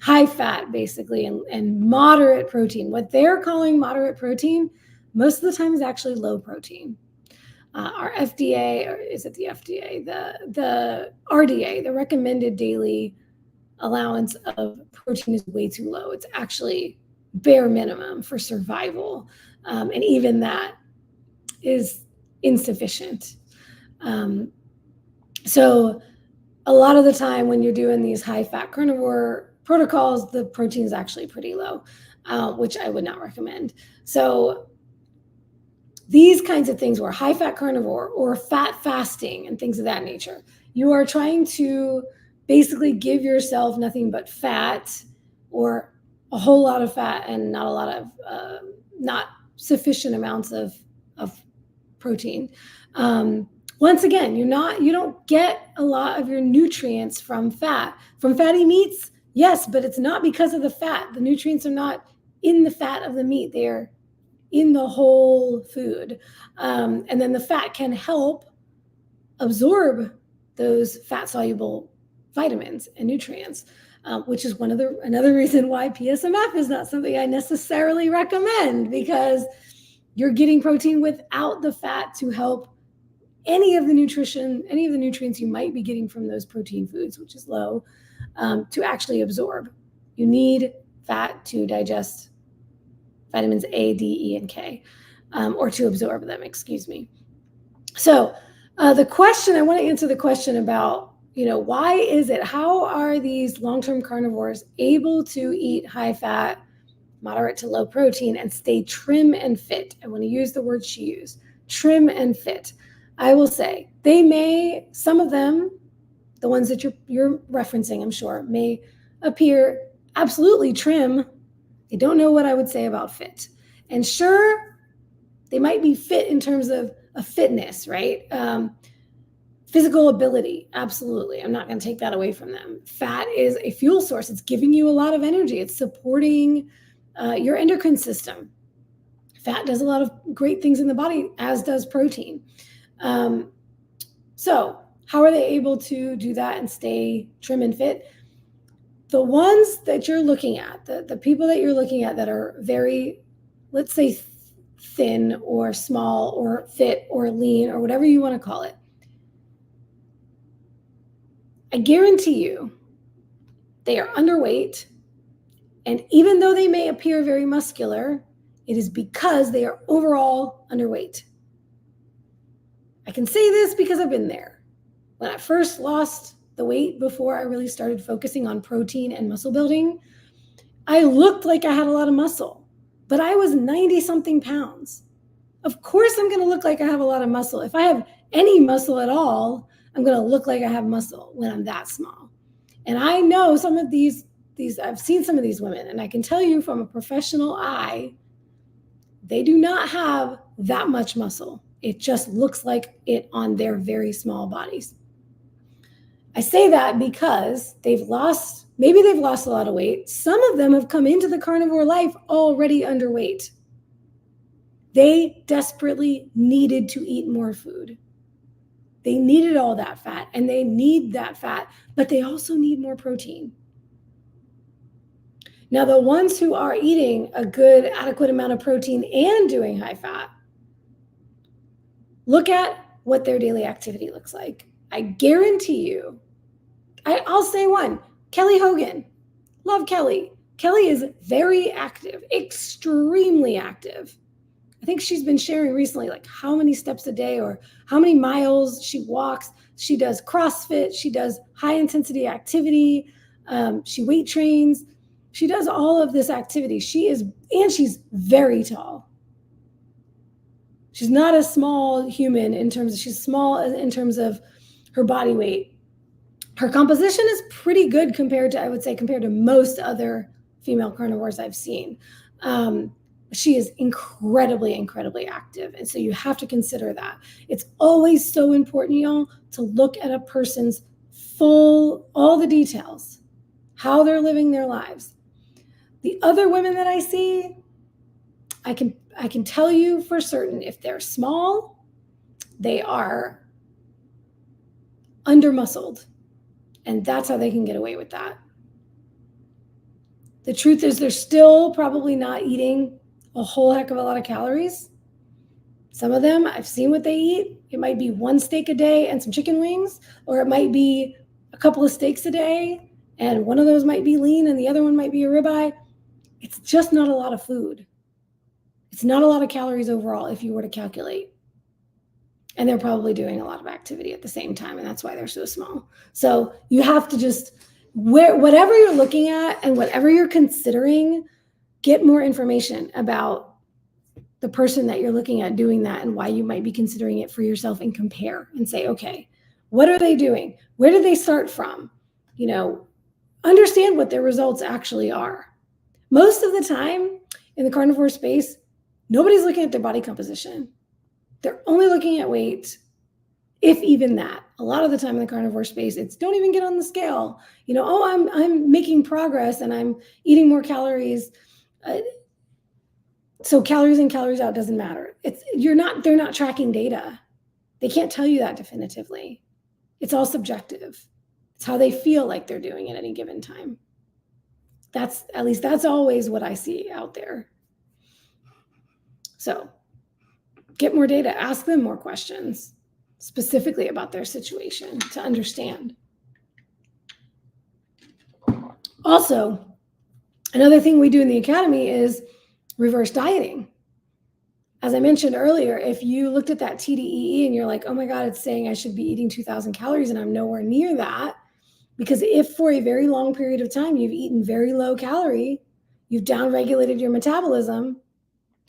high fat basically, and moderate protein. What they're calling moderate protein, most of the time is actually low protein. Our FDA, or is it the FDA? The RDA, the recommended daily allowance of protein is way too low. It's actually bare minimum for survival. And even that is insufficient. So a lot of the time when you're doing these high fat carnivore protocols, the protein is actually pretty low, which I would not recommend. So these kinds of things where high fat carnivore or fat fasting and things of that nature, you are trying to basically give yourself nothing but fat, or a whole lot of fat and not sufficient amounts of protein. Once again, you don't get a lot of your nutrients from fat. From fatty meats, yes, but it's not because of the fat. The nutrients are not in the fat of the meat. They're in the whole food. And then the fat can help absorb those fat-soluble vitamins and nutrients, which is another reason why PSMF is not something I necessarily recommend, because you're getting protein without the fat to help any of the nutrients you might be getting from those protein foods, which is low, to actually absorb. You need fat to digest vitamins A, D, E, and K, or to absorb them, excuse me. So I want to answer the question about, why is it, how are these long-term carnivores able to eat high fat, moderate to low protein, and stay trim and fit? I want to use the word she used, trim and fit. I will say some of them, the ones that you're referencing, I'm sure, may appear absolutely trim. They don't know what I would say about fit. And sure, they might be fit in terms of fitness, right? Physical ability, absolutely. I'm not going to take that away from them. Fat is a fuel source. It's giving you a lot of energy. It's supporting your endocrine system. Fat does a lot of great things in the body, as does protein. So how are they able to do that and stay trim and fit? The ones that you're looking at, the people that you're looking at that are very, let's say, thin or small or fit or lean or whatever you want to call it, I guarantee you they are underweight. And even though they may appear very muscular, it is because they are overall underweight. I can say this because I've been there. When I first lost the weight before I really started focusing on protein and muscle building, I looked like I had a lot of muscle, but I was 90 something pounds. Of course, I'm going to look like I have a lot of muscle. If I have any muscle at all, I'm going to look like I have muscle when I'm that small. And I know some of these, I've seen some of these women, and I can tell you from a professional eye, they do not have that much muscle. It just looks like it on their very small bodies. I say that because they've lost Maybe they've lost a lot of weight. Some of them have come into the carnivore life already underweight. They desperately needed to eat more food. They needed all that fat, and they need that fat, but they also need more protein. Now, the ones who are eating a good, adequate amount of protein and doing high fat, look at what their daily activity looks like. I guarantee you, I'll say one, Kelly Hogan. Love Kelly. Kelly is very active, extremely active. I think she's been sharing recently like how many steps a day or how many miles she walks. She does CrossFit. She does high intensity activity. She weight trains. She does all of this activity. She's very tall. She's not a small human she's small in terms of her body weight. Her composition is pretty good compared to most other female carnivores I've seen. She is incredibly, incredibly active. And so you have to consider that. It's always so important, y'all, to look at a person's all the details, how they're living their lives. The other women that I see, I can tell you for certain, if they're small, they are under-muscled. And that's how they can get away with that. The truth is they're still probably not eating a whole heck of a lot of calories. Some of them, I've seen what they eat. It might be 1 steak a day and some chicken wings, or it might be a couple of steaks a day, and one of those might be lean and the other one might be a ribeye. It's just not a lot of food. It's not a lot of calories overall if you were to calculate. And they're probably doing a lot of activity at the same time, and that's why they're so small. So you have to just, whatever you're looking at and whatever you're considering, get more information about the person that you're looking at doing that and why you might be considering it for yourself, and compare and say, okay, what are they doing? Where did they start from? Understand what their results actually are. Most of the time in the carnivore space, nobody's looking at their body composition. They're only looking at weight, if even that. A lot of the time in the carnivore space, it's don't even get on the scale. I'm making progress and I'm eating more calories. So calories in, calories out doesn't matter. They're not tracking data. They can't tell you that definitively. It's all subjective. It's how they feel like they're doing at any given time. That's always what I see out there. So get more data, ask them more questions specifically about their situation to understand. Also, another thing we do in the academy is reverse dieting. As I mentioned earlier, if you looked at that TDEE and you're like, oh my God, it's saying I should be eating 2,000 calories and I'm nowhere near that, because if for a very long period of time you've eaten very low calorie, you've downregulated your metabolism,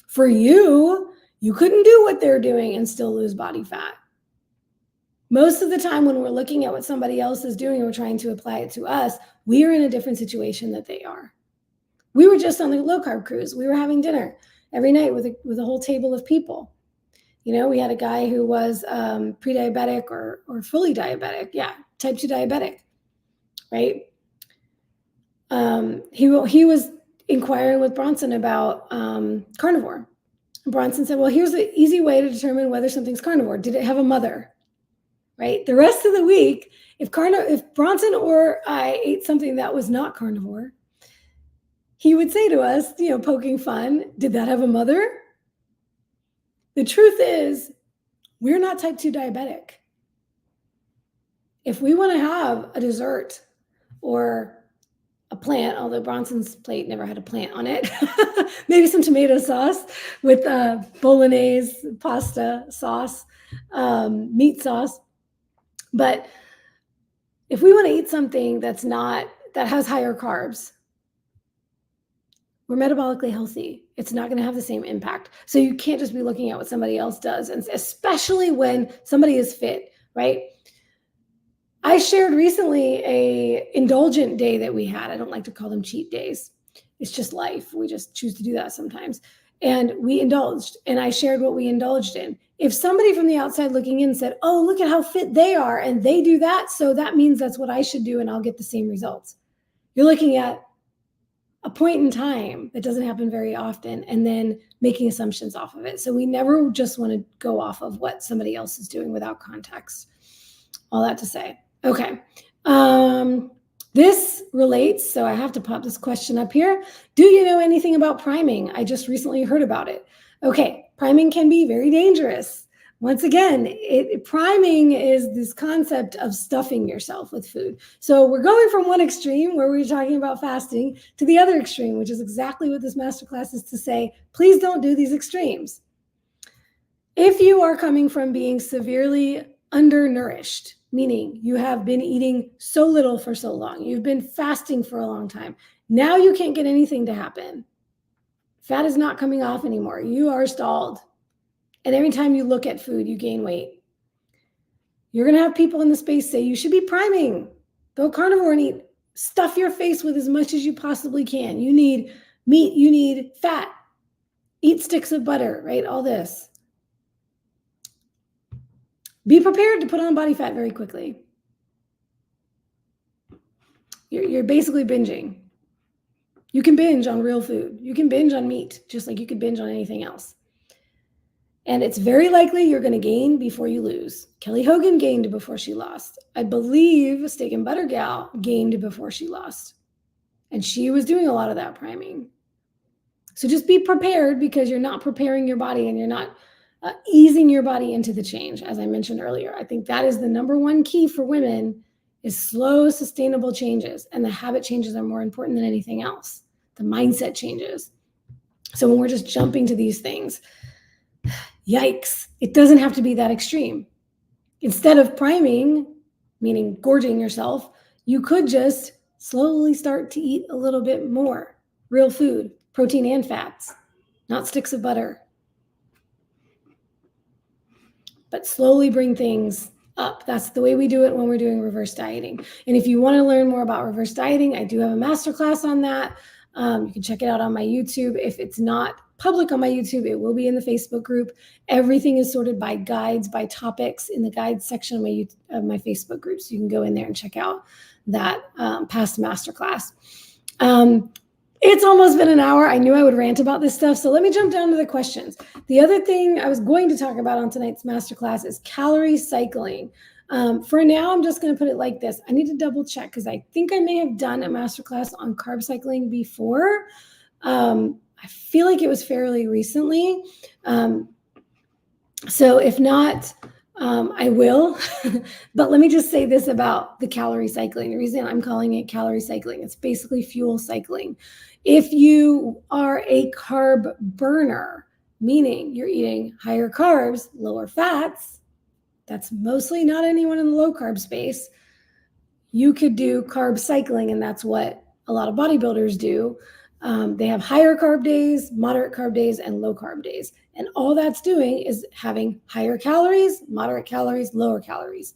for you couldn't do what they're doing and still lose body fat. Most of the time when we're looking at what somebody else is doing and we're trying to apply it to us, we are in a different situation that they are. We were just on the low carb cruise. We were having dinner every night with a whole table of people. We had a guy who was pre-diabetic or fully diabetic. Yeah, type 2 diabetic, right? He was inquiring with Bronson about carnivore. Bronson said, well, here's the easy way to determine whether something's carnivore. Did it have a mother? Right? The rest of the week, if Bronson or I ate something that was not carnivore, he would say to us, poking fun, did that have a mother? The truth is, we're not type 2 diabetic. If we want to have a dessert or a plant, although Bronson's plate never had a plant on it, maybe some tomato sauce with bolognese pasta sauce, meat sauce. But if we want to eat something that has higher carbs, we're metabolically healthy. It's not going to have the same impact. So you can't just be looking at what somebody else does, and especially when somebody is fit, right? I shared recently a indulgent day that we had. I don't like to call them cheat days. It's just life. We just choose to do that sometimes. And we indulged, and I shared what we indulged in. If somebody from the outside looking in said, oh, look at how fit they are, and they do that, so that means that's what I should do, and I'll get the same results. You're looking at a point in time that doesn't happen very often and then making assumptions off of it. So we never just want to go off of what somebody else is doing without context. All that to say. Okay. This relates, so I have to pop this question up here. Do you know anything about priming? I just recently heard about it. Okay, priming can be very dangerous. Once again, priming is this concept of stuffing yourself with food. So we're going from one extreme where we're talking about fasting to the other extreme, which is exactly what this masterclass is to say. Please don't do these extremes. If you are coming from being severely undernourished, meaning you have been eating so little for so long, you've been fasting for a long time, now you can't get anything to happen. Fat is not coming off anymore. You are stalled. And every time you look at food, you gain weight. You're going to have people in the space say, you should be priming. Go carnivore and eat. Stuff your face with as much as you possibly can. You need meat. You need fat. Eat sticks of butter, right? All this. Be prepared to put on body fat very quickly. You're basically binging. You can binge on real food. You can binge on meat, just like you could binge on anything else. And it's very likely you're going to gain before you lose. Kelly Hogan gained before she lost. I believe Steak and Butter Gal gained before she lost. And she was doing a lot of that priming. So just be prepared, because you're not preparing your body and you're not easing your body into the change. As I mentioned earlier, I think that is the number one key for women, is slow, sustainable changes. And the habit changes are more important than anything else. The mindset changes. So when we're just jumping to these things, yikes, it doesn't have to be that extreme. Instead of priming, meaning gorging yourself, you could just slowly start to eat a little bit more real food, protein and fats, not sticks of butter, but slowly bring things up. That's the way we do it when we're doing reverse dieting. And if you want to learn more about reverse dieting, I do have a masterclass on that. You can check it out on my YouTube. If it's not public on my YouTube, it will be in the Facebook group. Everything is sorted by guides, by topics in the guides section of my Facebook group. So you can go in there and check out that past masterclass. It's almost been an hour. I knew I would rant about this stuff. So let me jump down to the questions. The other thing I was going to talk about on tonight's masterclass is calorie cycling. For now, I'm just going to put it like this. I need to double check, because I think I may have done a masterclass on carb cycling before. I feel like it was fairly recently. So if not, I will. But let me just say this about the calorie cycling. The reason I'm calling it calorie cycling, it's basically fuel cycling. If you are a carb burner, meaning you're eating higher carbs, lower fats, that's mostly not anyone in the low carb space, you could do carb cycling, and that's what a lot of bodybuilders do. They have higher carb days, moderate carb days, and low carb days. And all that's doing is having higher calories, moderate calories, lower calories.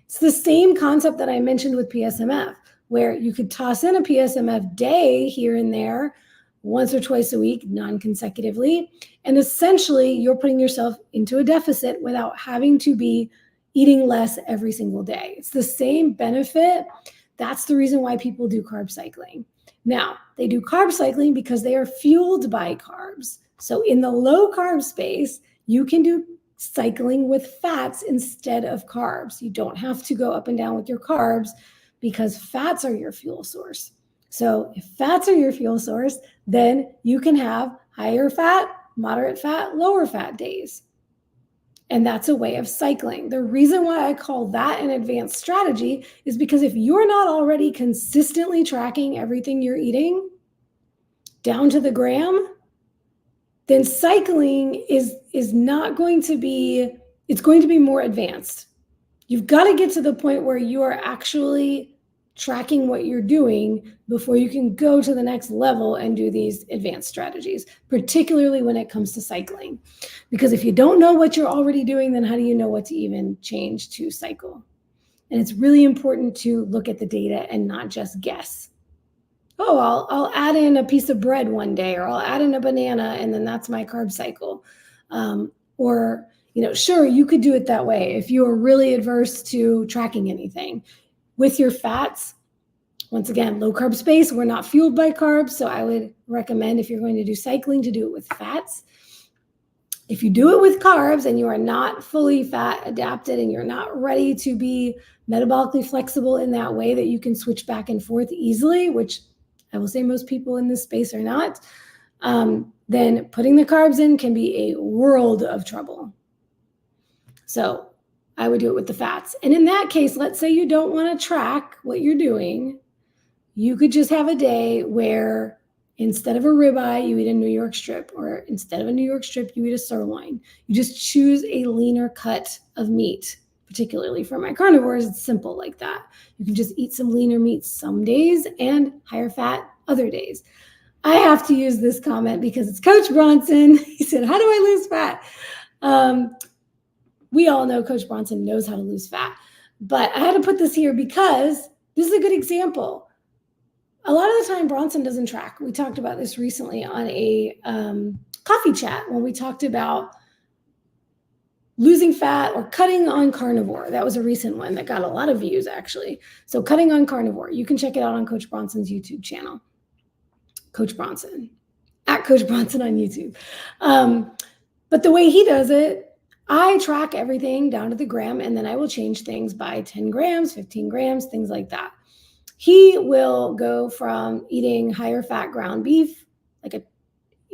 It's the same concept that I mentioned with PSMF, where you could toss in a PSMF day here and there, once or twice a week, non-consecutively. And essentially, you're putting yourself into a deficit without having to be eating less every single day. It's the same benefit. That's the reason why people do carb cycling. Now, they do carb cycling because they are fueled by carbs. So in the low carb space, you can do cycling with fats instead of carbs. You don't have to go up and down with your carbs, because fats are your fuel source. So if fats are your fuel source, then you can have higher fat, moderate fat, lower fat days. And that's a way of cycling. The reason why I call that an advanced strategy is because if you're not already consistently tracking everything you're eating down to the gram, then cycling is not going to be, it's going to be more advanced. You've got to get to the point where you are actually tracking what you're doing before you can go to the next level and do these advanced strategies, particularly when it comes to cycling. Because if you don't know what you're already doing, then how do you know what to even change to cycle? And it's really important to look at the data and not just guess. Oh, I'll add in a piece of bread one day, or I'll add in a banana, and then that's my carb cycle. Or, sure, you could do it that way if you are really adverse to tracking anything. With your fats, Once again, low carb space, we're not fueled by carbs. So I would recommend, if you're going to do cycling, to do it with fats. If you do it with carbs and you are not fully fat adapted and you're not ready to be metabolically flexible in that way that you can switch back and forth easily, which I will say most people in this space are not, then putting the carbs in can be a world of trouble. So I would do it with the fats. And in that case, let's say you don't want to track what you're doing. You could just have a day where instead of a ribeye, you eat a New York strip, or instead of a New York strip, you eat a sirloin. You just choose a leaner cut of meat. Particularly for my carnivores, it's simple like that. You can just eat some leaner meat some days and higher fat other days. I have to use this comment because it's Coach Bronson. He said, how do I lose fat? We all know Coach Bronson knows how to lose fat, but I had to put this here because this is a good example. A lot of the time, Bronson doesn't track. We talked about this recently on a coffee chat when we talked about losing fat or cutting on carnivore. That was a recent one that got a lot of views, actually. So cutting on carnivore. You can check it out on Coach Bronson's YouTube channel. Coach Bronson, at Coach Bronson on YouTube. But the way he does it, I track everything down to the gram, and then I will change things by 10 grams, 15 grams, things like that. He will go from eating higher fat ground beef, like a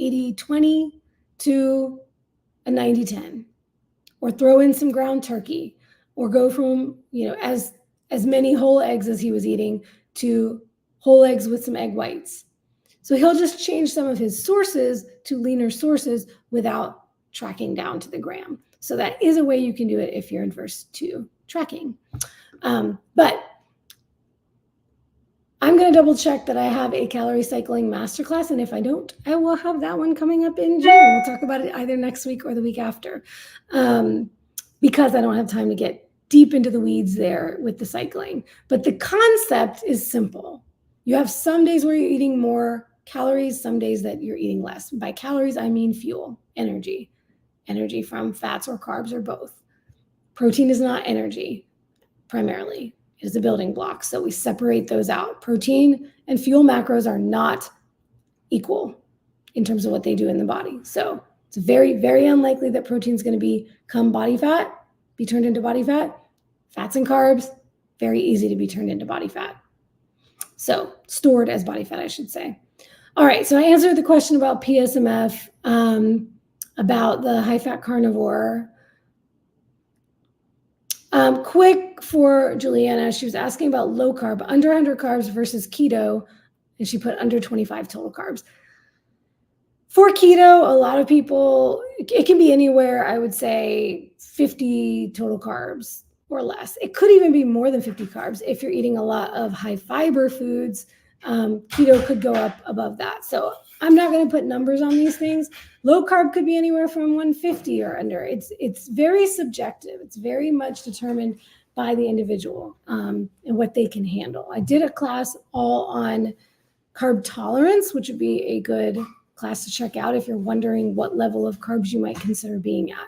80-20, to a 90-10, or throw in some ground turkey, or go from, as many whole eggs as he was eating to whole eggs with some egg whites. So he'll just change some of his sources to leaner sources without tracking down to the gram. So that is a way you can do it if you're adverse to tracking. But I'm going to double check that I have a calorie cycling masterclass. And if I don't, I will have that one coming up in June. We'll talk about it either next week or the week after, because I don't have time to get deep into the weeds there with the cycling. But the concept is simple. You have some days where you're eating more calories, some days that you're eating less. By calories, I mean fuel, energy from fats or carbs or both. Protein is not energy primarily. It is a building block. So we separate those out. Protein and fuel macros are not equal in terms of what they do in the body. So it's very, very unlikely that protein is going to become body fat, be turned into body fat. Fats and carbs, very easy to be turned into body fat. So stored as body fat, I should say. All right, so I answered the question about PSMF, about the high-fat carnivore. Quick for Juliana, she was asking about low carb, under 100 carbs versus keto, and she put under 25 total carbs. For keto, a lot of people, it can be anywhere, I would say 50 total carbs or less. It could even be more than 50 carbs. If you're eating a lot of high fiber foods, keto could go up above that. So I'm not going to put numbers on these things. Low carb could be anywhere from 150 or under. It's very subjective. It's very much determined by the individual and what they can handle. I did a class all on carb tolerance, which would be a good class to check out if you're wondering what level of carbs you might consider being at.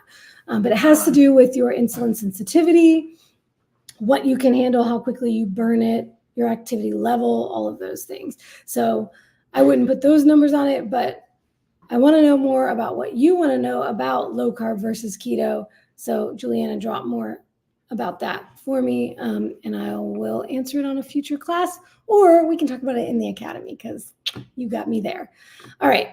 But it has to do with your insulin sensitivity, what you can handle, how quickly you burn it, your activity level, all of those things. So I wouldn't put those numbers on it, but I want to know more about what you want to know about low carb versus keto. So Juliana, drop more about that for me, and I will answer it on a future class, or we can talk about it in the academy because you got me there. All right.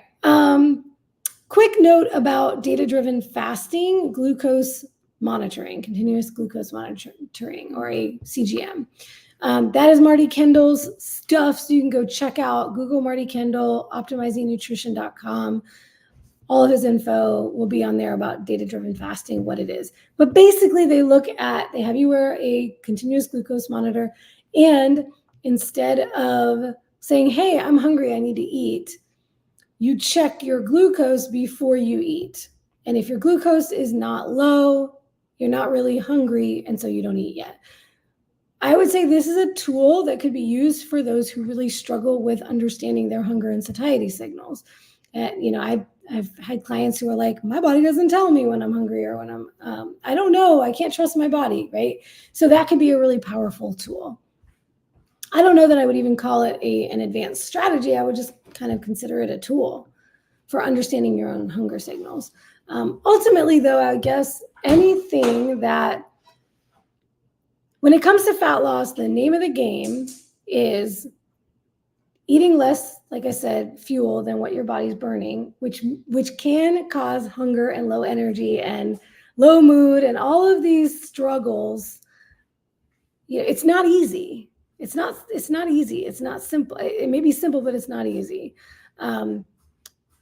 Quick note about data-driven fasting, glucose monitoring, continuous glucose monitoring, or a CGM. That is Marty Kendall's stuff, so you can go check out, Google Marty Kendall, optimizingnutrition.com. All of his info will be on there about data-driven fasting, what it is. But basically, they have you wear a continuous glucose monitor, and instead of saying, hey, I'm hungry, I need to eat, you check your glucose before you eat. And if your glucose is not low, you're not really hungry, and so you don't eat yet. I would say this is a tool that could be used for those who really struggle with understanding their hunger and satiety signals. And, I've had clients who are like, my body doesn't tell me when I'm hungry or when I don't know, I can't trust my body, right? So that could be a really powerful tool. I don't know that I would even call it an advanced strategy. I would just kind of consider it a tool for understanding your own hunger signals. Ultimately, though, I guess anything that, when it comes to fat loss, the name of the game is eating less, like I said, fuel than what your body's burning, which can cause hunger and low energy and low mood and all of these struggles. You know, it's not easy. It's not easy. It's not simple. It may be simple, but it's not easy.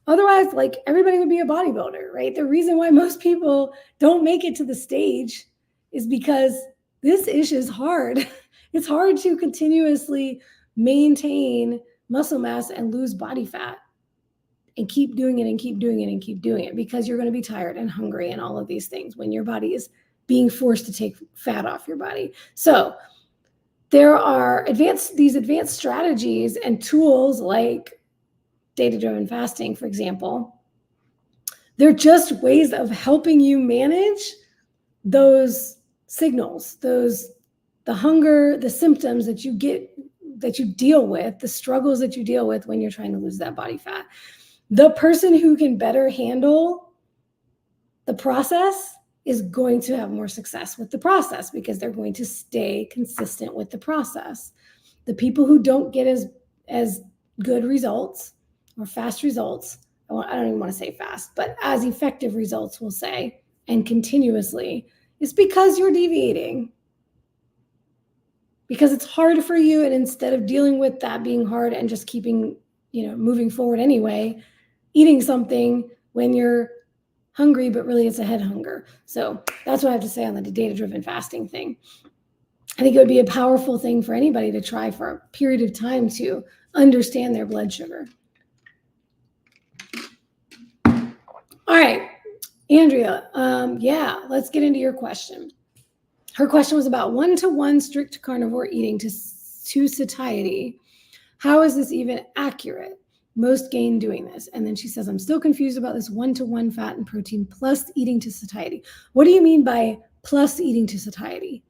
Otherwise, like, everybody would be a bodybuilder, right? The reason why most people don't make it to the stage is because this issue is hard. It's hard to continuously maintain muscle mass and lose body fat and keep doing it and keep doing it and keep doing it, because you're going to be tired and hungry and all of these things when your body is being forced to take fat off your body. So there are these advanced strategies and tools like data-driven fasting, for example. They're just ways of helping you manage those signals, the hunger, the symptoms that you get, that you deal with, the struggles that you deal with when you're trying to lose that body fat. The person who can better handle the process is going to have more success with the process, because they're going to stay consistent with the process. The people who don't get as good results or fast results, I don't even want to say fast, but as effective results, we'll say, and continuously, is because you're deviating. Because it's hard for you, and instead of dealing with that being hard and just keeping, moving forward anyway, eating something when you're hungry, but really it's a head hunger. So that's what I have to say on the data-driven fasting thing. I think it would be a powerful thing for anybody to try for a period of time to understand their blood sugar. All right, Andrea, let's get into your question. Her question was about 1-to-1 strict carnivore eating to satiety. How is this even accurate? Most gain doing this. And then she says, I'm still confused about this 1-to-1 fat and protein plus eating to satiety. What do you mean by plus eating to satiety?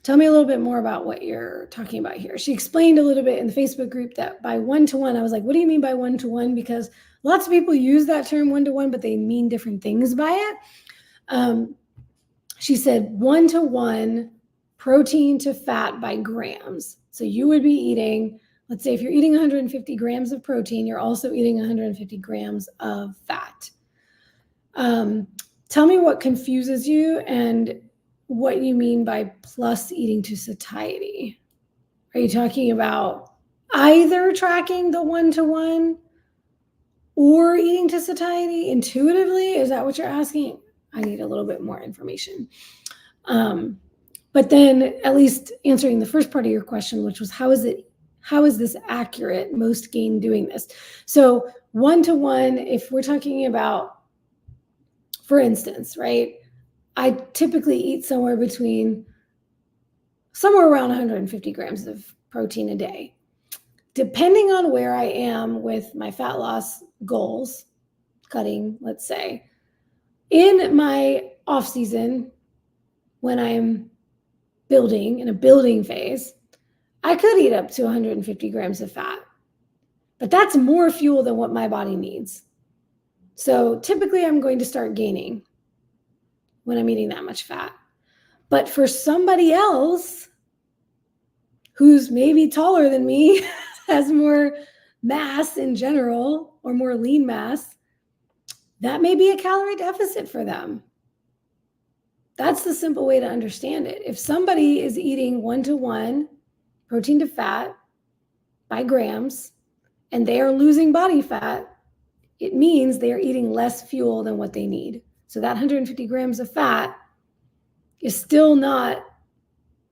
Tell me a little bit more about what you're talking about here. She explained a little bit in the Facebook group that by 1-to-1, I was like, what do you mean by 1-to-1? Because lots of people use that term 1-to-1, but they mean different things by it. She said 1-to-1 protein to fat by grams. So you would be eating, let's say if you're eating 150 grams of protein, you're also eating 150 grams of fat. Tell me what confuses you and what you mean by plus eating to satiety. Are you talking about either tracking the 1-to-1 or eating to satiety intuitively? Is that what you're asking? I need a little bit more information. But then at least answering the first part of your question, which was how is this accurate? Most gain doing this. So 1-to-1, if we're talking about, for instance, right, I typically eat somewhere around 150 grams of protein a day. Depending on where I am with my fat loss goals, cutting, let's say, in my off season, when I'm building in a building phase, I could eat up to 150 grams of fat, but that's more fuel than what my body needs. So typically I'm going to start gaining when I'm eating that much fat. But for somebody else who's maybe taller than me, has more mass in general or more lean mass, that may be a calorie deficit for them. That's the simple way to understand it. If somebody is eating 1-to-1 protein to fat by grams and they are losing body fat, it means they are eating less fuel than what they need. So that 150 grams of fat is still not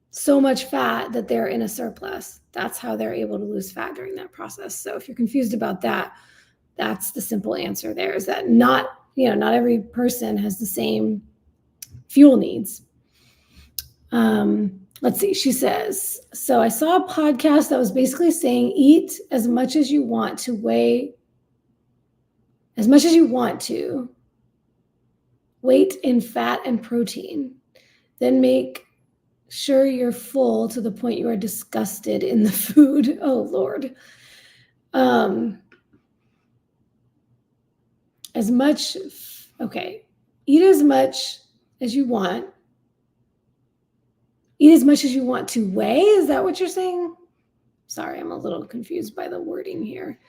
so much fat that they're in a surplus. That's how they're able to lose fat during that process. So if you're confused about that, that's the simple answer there, is that not every person has the same fuel needs. Let's see. She says, so I saw a podcast that was basically saying eat as much as you want to weigh as much as you want to weight in fat and protein, then make sure you're full to the point you are disgusted in the food. Oh, Lord. As much, okay, eat as much as you want. Eat as much as you want to weigh. Is that what you're saying? Sorry, I'm a little confused by the wording here.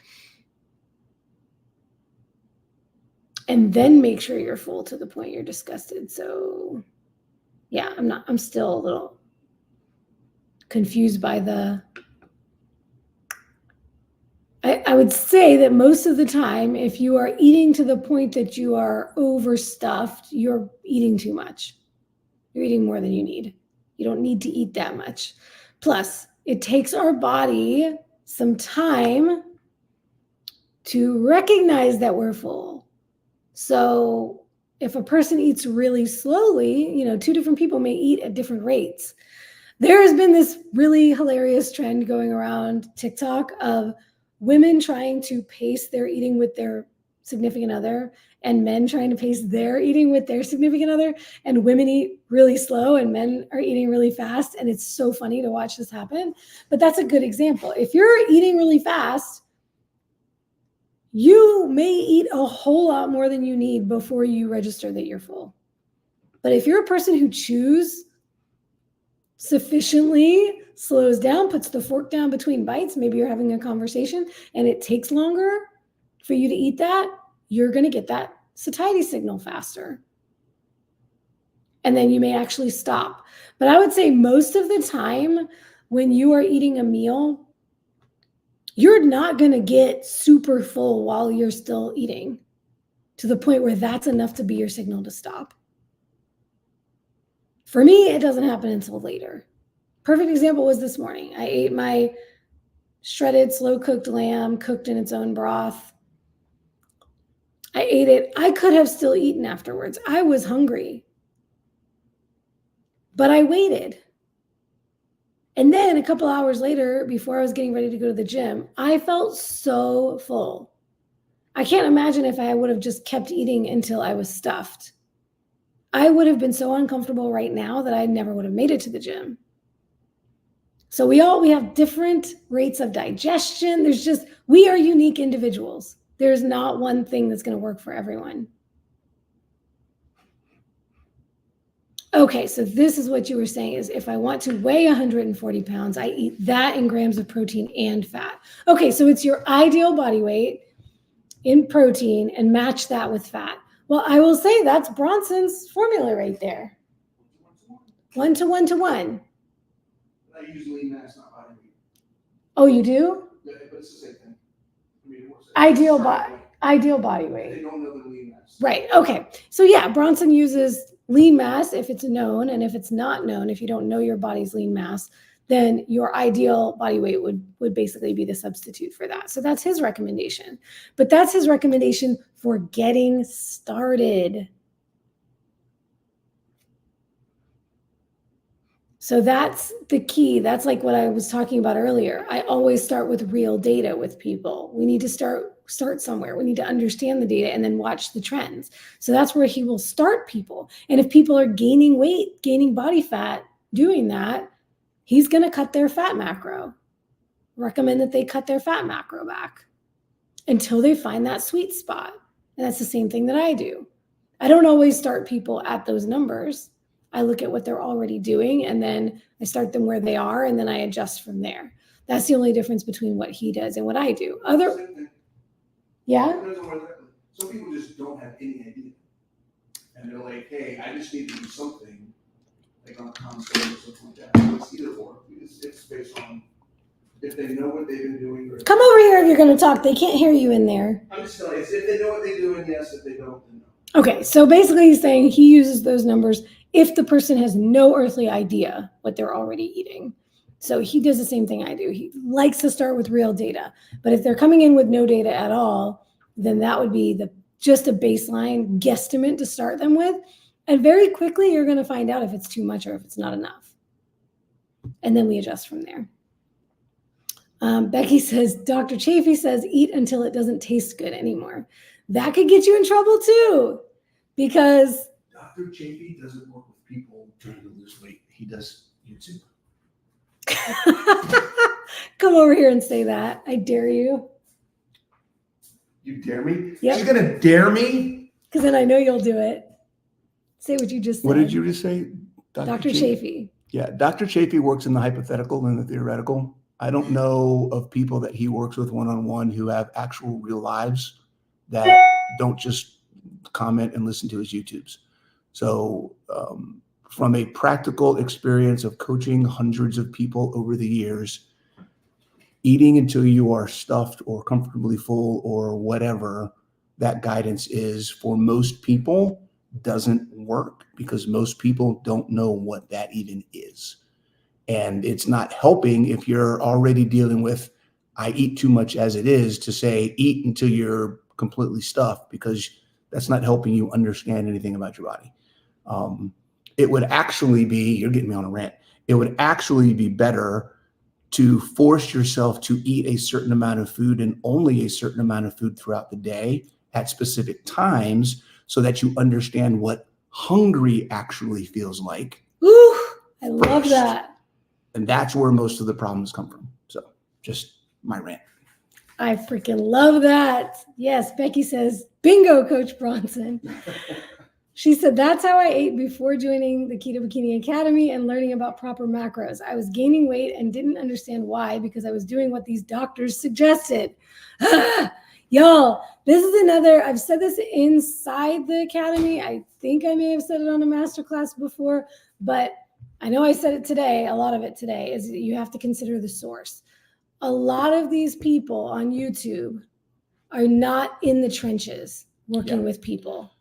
And then make sure you're full to the point you're disgusted. So yeah, I'm still a little confused by the, I would say that most of the time, if you are eating to the point that you are overstuffed, you're eating too much. You're eating more than you need. You don't need to eat that much. Plus, it takes our body some time to recognize that we're full. So if a person eats really slowly, you know, two different people may eat at different rates. There has been this really hilarious trend going around TikTok of women trying to pace their eating with their significant other and men trying to pace their eating with their significant other, and women eat really slow and men are eating really fast. And it's so funny to watch this happen. But that's a good example. If you're eating really fast, you may eat a whole lot more than you need before you register that you're full. But if you're a person who chews sufficiently, slows down, puts the fork down between bites, maybe you're having a conversation and it takes longer for you to eat that, you're going to get that satiety signal faster. And then you may actually stop. But I would say most of the time when you are eating a meal, you're not going to get super full while you're still eating to the point where that's enough to be your signal to stop. For me, it doesn't happen until later. Perfect example was this morning. I ate my shredded, slow-cooked lamb, cooked in its own broth. I ate it. I could have still eaten afterwards. I was hungry. But I waited. And then a couple hours later, before I was getting ready to go to the gym, I felt so full. I can't imagine if I would have just kept eating until I was stuffed. I would have been so uncomfortable right now that I never would have made it to the gym. So we have different rates of digestion. We are unique individuals. There's not one thing that's going to work for everyone. Okay, so this is what you were saying is if I want to weigh 140 pounds, I eat that in grams of protein and fat. Okay, so it's your ideal body weight in protein and match that with fat. Well, I will say that's Bronson's formula right there. 1 to 1 to 1. I use lean mass, not body weight. Oh, you do? Yeah, but it's the same thing. I mean, Ideal body weight. They don't know the lean mass. Right. Okay. So yeah, Bronson uses lean mass if it's known, and if it's not known, if you don't know your body's lean mass, then your ideal body weight would basically be the substitute for that. So that's his recommendation. But that's his recommendation for getting started. So that's the key. That's like what I was talking about earlier. I always start with real data with people. We need to start somewhere. We need to understand the data and then watch the trends. So that's where he will start people. And if people are gaining weight, gaining body fat, doing that, he's going to cut their fat macro. Recommend that they cut their fat macro back until they find that sweet spot. And that's the same thing that I do. I don't always start people at those numbers. I look at what they're already doing and then I start them where they are and then I adjust from there. That's the only difference between what he does and what I do. Yeah? Some people just don't have any idea. And they're like, hey, I just need to do something, like on a console or something like that. So it's either or. It's based on if they know what they've been doing. Come over here if you're going to talk. They can't hear you in there. I'm just telling you, if they know what they're doing, yes. If they don't, then no. Okay, so basically he's saying he uses those numbers if the person has no earthly idea what they're already eating. So he does the same thing I do. He likes to start with real data. But if they're coming in with no data at all, then that would be just a baseline guesstimate to start them with. And very quickly, you're going to find out if it's too much or if it's not enough. And then we adjust from there. Becky says, Dr. Chafee says, eat until it doesn't taste good anymore. That could get you in trouble too, because Dr. Chafee doesn't work with people trying to lose weight. He does YouTube. Come over here and say that. I dare you. You dare me? Yep. She's gonna dare me? Because then I know you'll do it. Say what you just said. What did you just say? Dr. Chafee. Yeah, Dr. Chafee works in the hypothetical and the theoretical. I don't know of people that he works with one-on-one who have actual real lives that don't just comment and listen to his YouTubes. So from a practical experience of coaching hundreds of people over the years, eating until you are stuffed or comfortably full or whatever that guidance is for most people doesn't work because most people don't know what that even is. And it's not helping if you're already dealing with, I eat too much as it is, to say, eat until you're completely stuffed, because that's not helping you understand anything about your body. It would actually be, you're getting me on a rant, it would actually be better to force yourself to eat a certain amount of food and only a certain amount of food throughout the day at specific times so that you understand what hungry actually feels like. Ooh, I love that. And that's where most of the problems come from. So just my rant. I freaking love that. Yes, Becky says, bingo, Coach Bronson. She said, that's how I ate before joining the Keto Bikini Academy and learning about proper macros. I was gaining weight and didn't understand why because I was doing what these doctors suggested. Y'all, this is another, I've said this inside the academy. I think I may have said it on a masterclass before, but I know I said it today. A lot of it today is that you have to consider the source. A lot of these people on YouTube are not in the trenches working with people.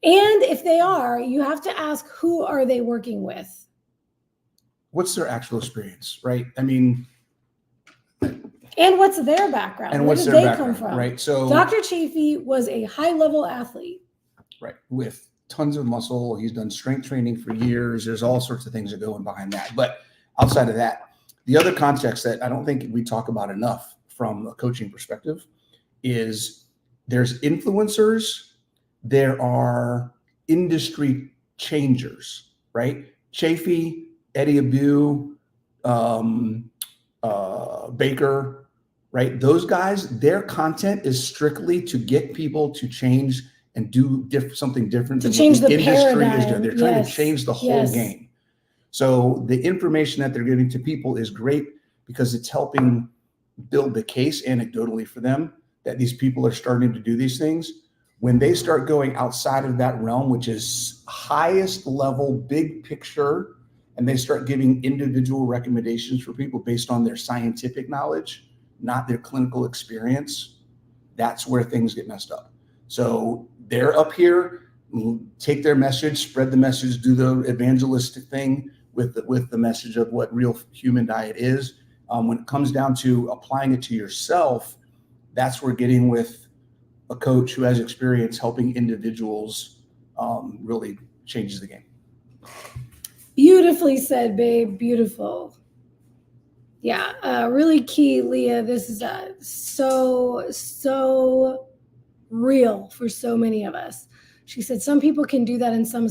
And if they are, you have to ask, who are they working with? What's their actual experience, right? I mean, and what's their background? And where what's did their they background, come from? right? So Dr. Chafee was a high-level athlete. Right, with tons of muscle. He's done strength training for years. There's all sorts of things that go in behind that. But outside of that, the other context that I don't think we talk about enough from a coaching perspective is there's influencers, there are industry changers, right? Chafee, Eddie Abu, Baker, right? Those guys, their content is strictly to get people to change and do something different than what the industry is doing. They're trying to change the whole game. So the information that they're giving to people is great because it's helping build the case anecdotally for them that these people are starting to do these things. When they start going outside of that realm, which is highest level, big picture, and they start giving individual recommendations for people based on their scientific knowledge, not their clinical experience, that's where things get messed up. So they're up here, take their message, spread the message, do the evangelistic thing with the message of what real human diet is. When it comes down to applying it to yourself, that's where getting with a coach who has experience helping individuals really changes the game. Beautifully said, babe. Beautiful. Yeah, really key, Leah. This is so real for so many of us. She said some people can do that and some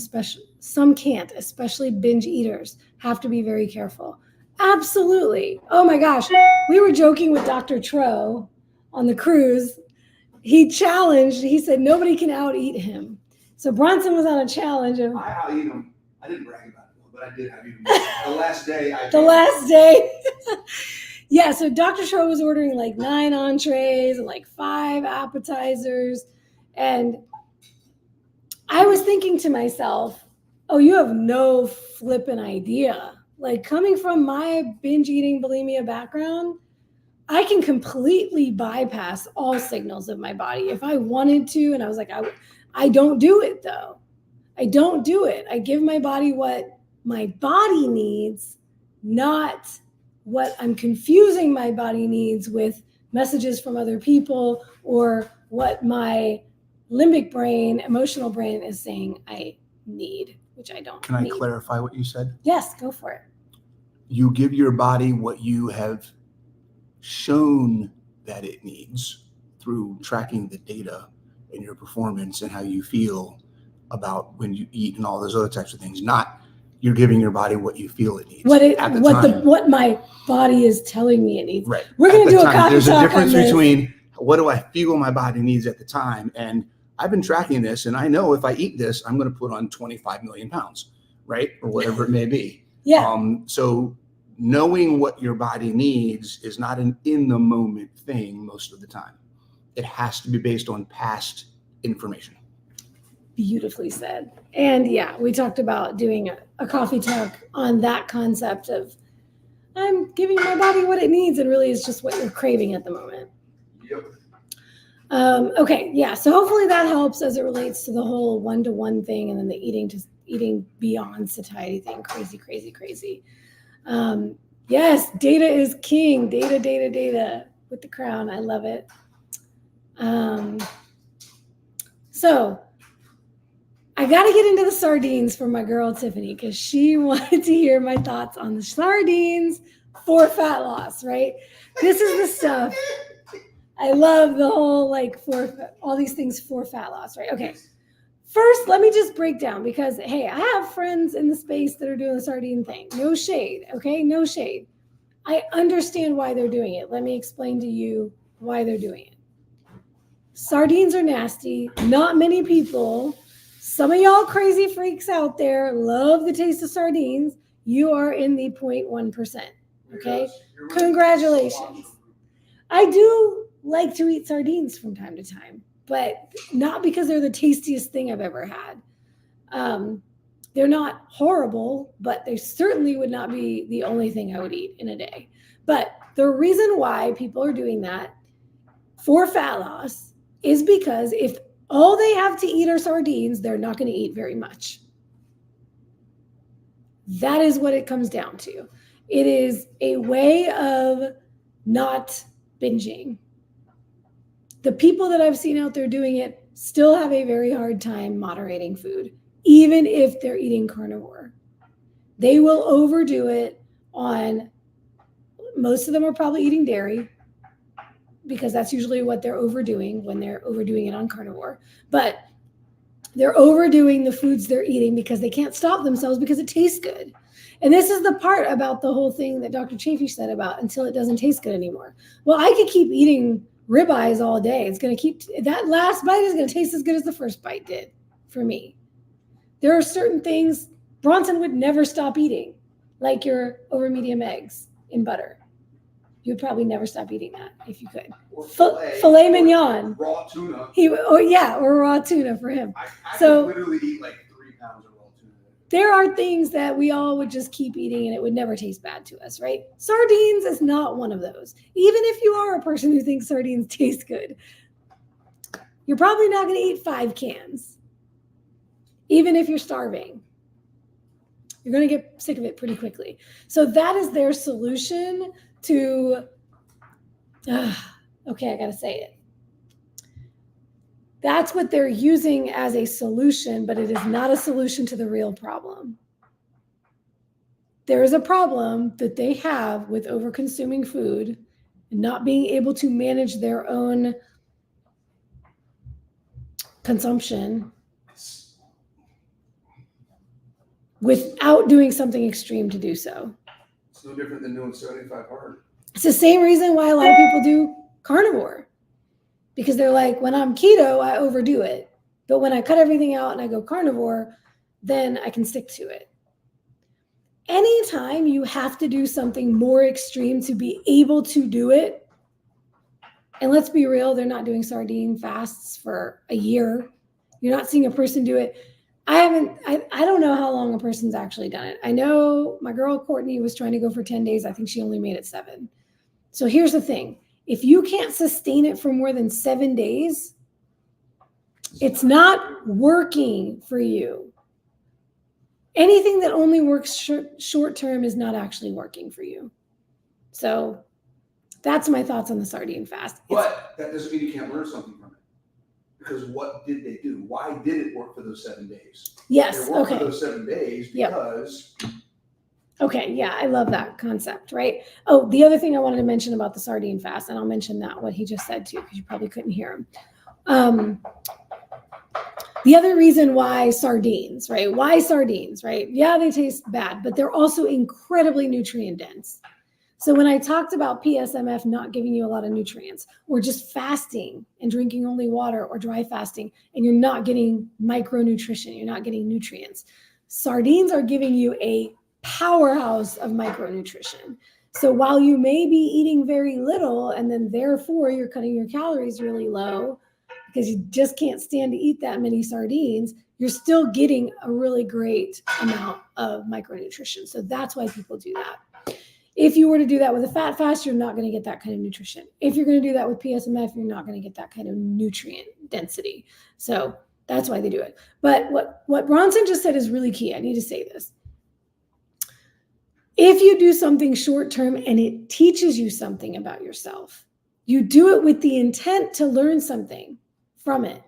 can't, especially binge eaters. Have to be very careful. Absolutely. Oh my gosh. We were joking with Dr. Tro on the cruise. He said nobody can out-eat him. So Bronson was on a challenge of I out-eat him. I didn't brag about it, but I did out-eat him. The last day. Yeah, so Dr. Tro was ordering like 9 entrees and like 5 appetizers. And I was thinking to myself, oh, you have no flipping idea. Like coming from my binge eating bulimia background, I can completely bypass all signals of my body if I wanted to. And I was like, I don't do it though. I don't do it. I give my body what my body needs, not what I'm confusing my body needs with messages from other people or what my limbic brain, emotional brain is saying I need, which I don't. Can I clarify what you said? Yes, go for it. You give your body what you have shown that it needs through tracking the data and your performance and how you feel about when you eat and all those other types of things, not you're giving your body what you feel it needs. What my body is telling me it needs. Right. We're going to do a coffee There's talk a difference on this. between what do I feel my body needs at the time, and I've been tracking this, and I know if I eat this, I'm going to put on 25 million pounds, right, or whatever it may be. Yeah. So knowing what your body needs is not an in the moment thing most of the time. It has to be based on past information. Beautifully said. And yeah, we talked about doing a coffee talk on that concept of I'm giving my body what it needs, and really it's just what you're craving at the moment. Yep. Okay, yeah. So hopefully that helps as it relates to the whole one-to-one thing, and then the eating beyond satiety thing. Crazy. Yes, data is king. Data with the crown. I love it. So I got to get into the sardines for my girl Tiffany, because she wanted to hear my thoughts on the sardines for fat loss, right? This is the stuff. I love the whole all these things for fat loss, right? Okay. First, let me just break down, because, hey, I have friends in the space that are doing the sardine thing. No shade, okay? No shade. I understand why they're doing it. Let me explain to you why they're doing it. Sardines are nasty. Not many people, some of y'all crazy freaks out there, love the taste of sardines. You are in the 0.1%, okay? Congratulations. I do like to eat sardines from time to time, but not because they're the tastiest thing I've ever had. They're not horrible, but they certainly would not be the only thing I would eat in a day. But the reason why people are doing that for fat loss is because if all they have to eat are sardines, they're not going to eat very much. That is what it comes down to. It is a way of not binging. The people that I've seen out there doing it still have a very hard time moderating food, even if they're eating carnivore. They will overdo it on, most of them are probably eating dairy, because that's usually what they're overdoing when they're overdoing it on carnivore. But they're overdoing the foods they're eating because they can't stop themselves because it tastes good. And this is the part about the whole thing that Dr. Chafee said about until it doesn't taste good anymore. Well, I could keep eating ribeyes all day. It's going to keep, that last bite is going to taste as good as the first bite did for me. There are certain things Bronson would never stop eating, like your over medium eggs in butter. You would probably never stop eating that if you could. Or filet mignon. Raw tuna. Or raw tuna for him. I So could literally eat like 3 pounds of raw tuna. there are things that we all would just keep eating and it would never taste bad to us, right? Sardines is not one of those. Even if you are a person who thinks sardines taste good, you're probably not going to eat 5 cans. Even if you're starving, you're going to get sick of it pretty quickly. So that is their solution to, okay, I got to say it. That's what they're using as a solution, but it is not a solution to the real problem. There is a problem that they have with over-consuming food and not being able to manage their own consumption without doing something extreme to do so. It's no different than doing 75 hard. It's the same reason why a lot of people do carnivore. Because they're like, when I'm keto, I overdo it. But when I cut everything out and I go carnivore, then I can stick to it. Anytime you have to do something more extreme to be able to do it, and let's be real, they're not doing sardine fasts for a year. You're not seeing a person do it. I don't know how long a person's actually done it. I know my girl Courtney was trying to go for 10 days. I think she only made it 7. So here's the thing. If you can't sustain it for more than 7 days, it's not working for you. Anything that only works short term is not actually working for you. So that's my thoughts on the sardine fast. But that doesn't mean you can't learn something from it. Because what did they do? Why did it work for those 7 days? Yes. It worked Okay. for those 7 days because. Yep. Okay, yeah, I love that concept, right? Oh, the other thing I wanted to mention about the sardine fast, and I'll mention that, what he just said too, because you probably couldn't hear him. The other reason why sardines, right? Why sardines, right? Yeah, they taste bad, but they're also incredibly nutrient dense. So when I talked about PSMF not giving you a lot of nutrients, or just fasting and drinking only water, or dry fasting, and you're not getting micronutrition, you're not getting nutrients, sardines are giving you a powerhouse of micronutrition. So while you may be eating very little, and then therefore you're cutting your calories really low because you just can't stand to eat that many sardines, you're still getting a really great amount of micronutrition. So that's why people do that. If you were to do that with a fat fast, you're not going to get that kind of nutrition. If you're going to do that with PSMF, you're not going to get that kind of nutrient density. So that's why they do it. But what Bronson just said is really key. I need to say this. If you do something short term and it teaches you something about yourself, you do it with the intent to learn something from it,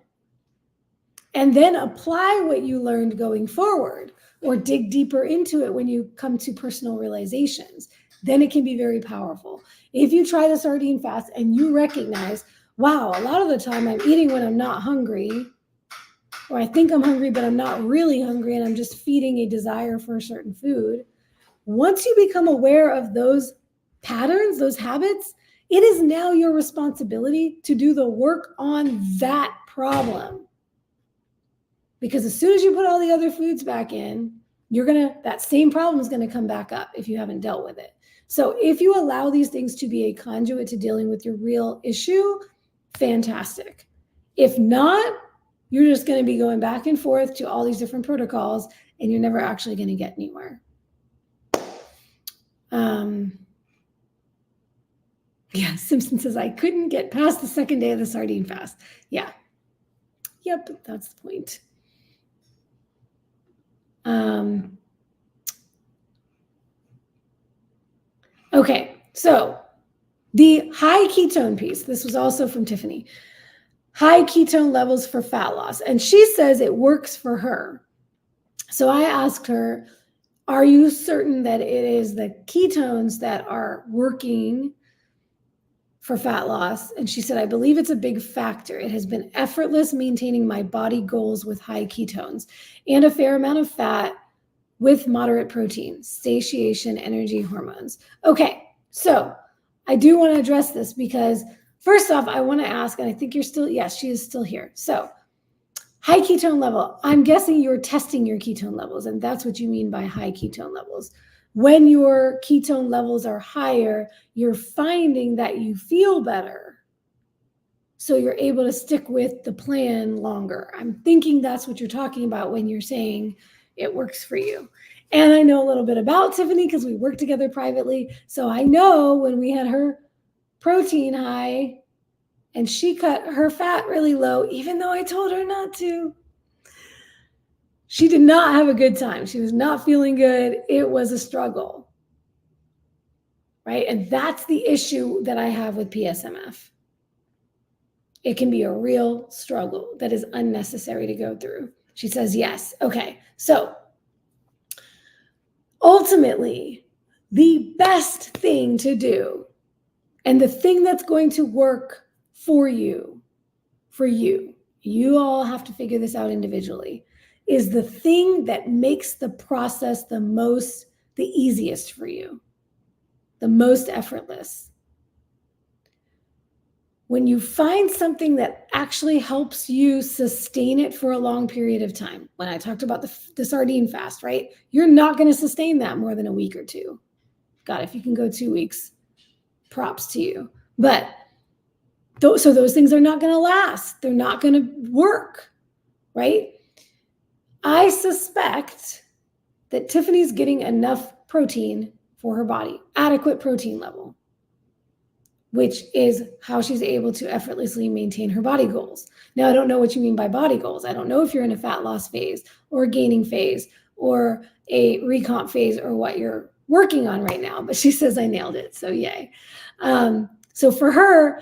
and then apply what you learned going forward, or dig deeper into it when you come to personal realizations, then it can be very powerful. If you try the sardine fast and you recognize, wow, a lot of the time I'm eating when I'm not hungry, or I think I'm hungry, but I'm not really hungry, and I'm just feeding a desire for a certain food. Once you become aware of those patterns, those habits, it is now your responsibility to do the work on that problem. Because as soon as you put all the other foods back in, that same problem is going to come back up if you haven't dealt with it. So if you allow these things to be a conduit to dealing with your real issue, fantastic. If not, you're just going to be going back and forth to all these different protocols, and you're never actually going to get anywhere. Yeah, Simpson says, I couldn't get past the second day of the sardine fast. Yeah. Yep, that's the point. Okay, so the high ketone piece, this was also from Tiffany. High ketone levels for fat loss. And she says it works for her. So I asked her, are you certain that it is the ketones that are working for fat loss? And she said, I believe it's a big factor. It has been effortless maintaining my body goals with high ketones and a fair amount of fat with moderate protein, satiation, energy, hormones. Okay, so I do want to address this because first off, I want to ask, and I think you're still, yes, she is still here. So high ketone level, I'm guessing you're testing your ketone levels, and that's what you mean by high ketone levels. When your ketone levels are higher, you're finding that you feel better. So you're able to stick with the plan longer. I'm thinking that's what you're talking about when you're saying it works for you. And I know a little bit about Tiffany because we work together privately. So I know when we had her protein high and she cut her fat really low, even though I told her not to, she did not have a good time. She was not feeling good. It was a struggle, right? And that's the issue that I have with PSMF. It can be a real struggle that is unnecessary to go through. She says, yes. Okay. So ultimately, the best thing to do and the thing that's going to work for you, you all have to figure this out individually, is the thing that makes the process the easiest for you, the most effortless. When you find something that actually helps you sustain it for a long period of time, when I talked about the sardine fast, right? You're not going to sustain that more than a week or two. God, if you can go 2 weeks, props to you. But so those things are not going to last. They're not going to work, right? I suspect that Tiffany's getting enough protein for her body, adequate protein level, which is how she's able to effortlessly maintain her body goals. Now, I don't know what you mean by body goals. I don't know if you're in a fat loss phase or a gaining phase or a recomp phase or what you're working on right now, but she says I nailed it, so yay. So for her,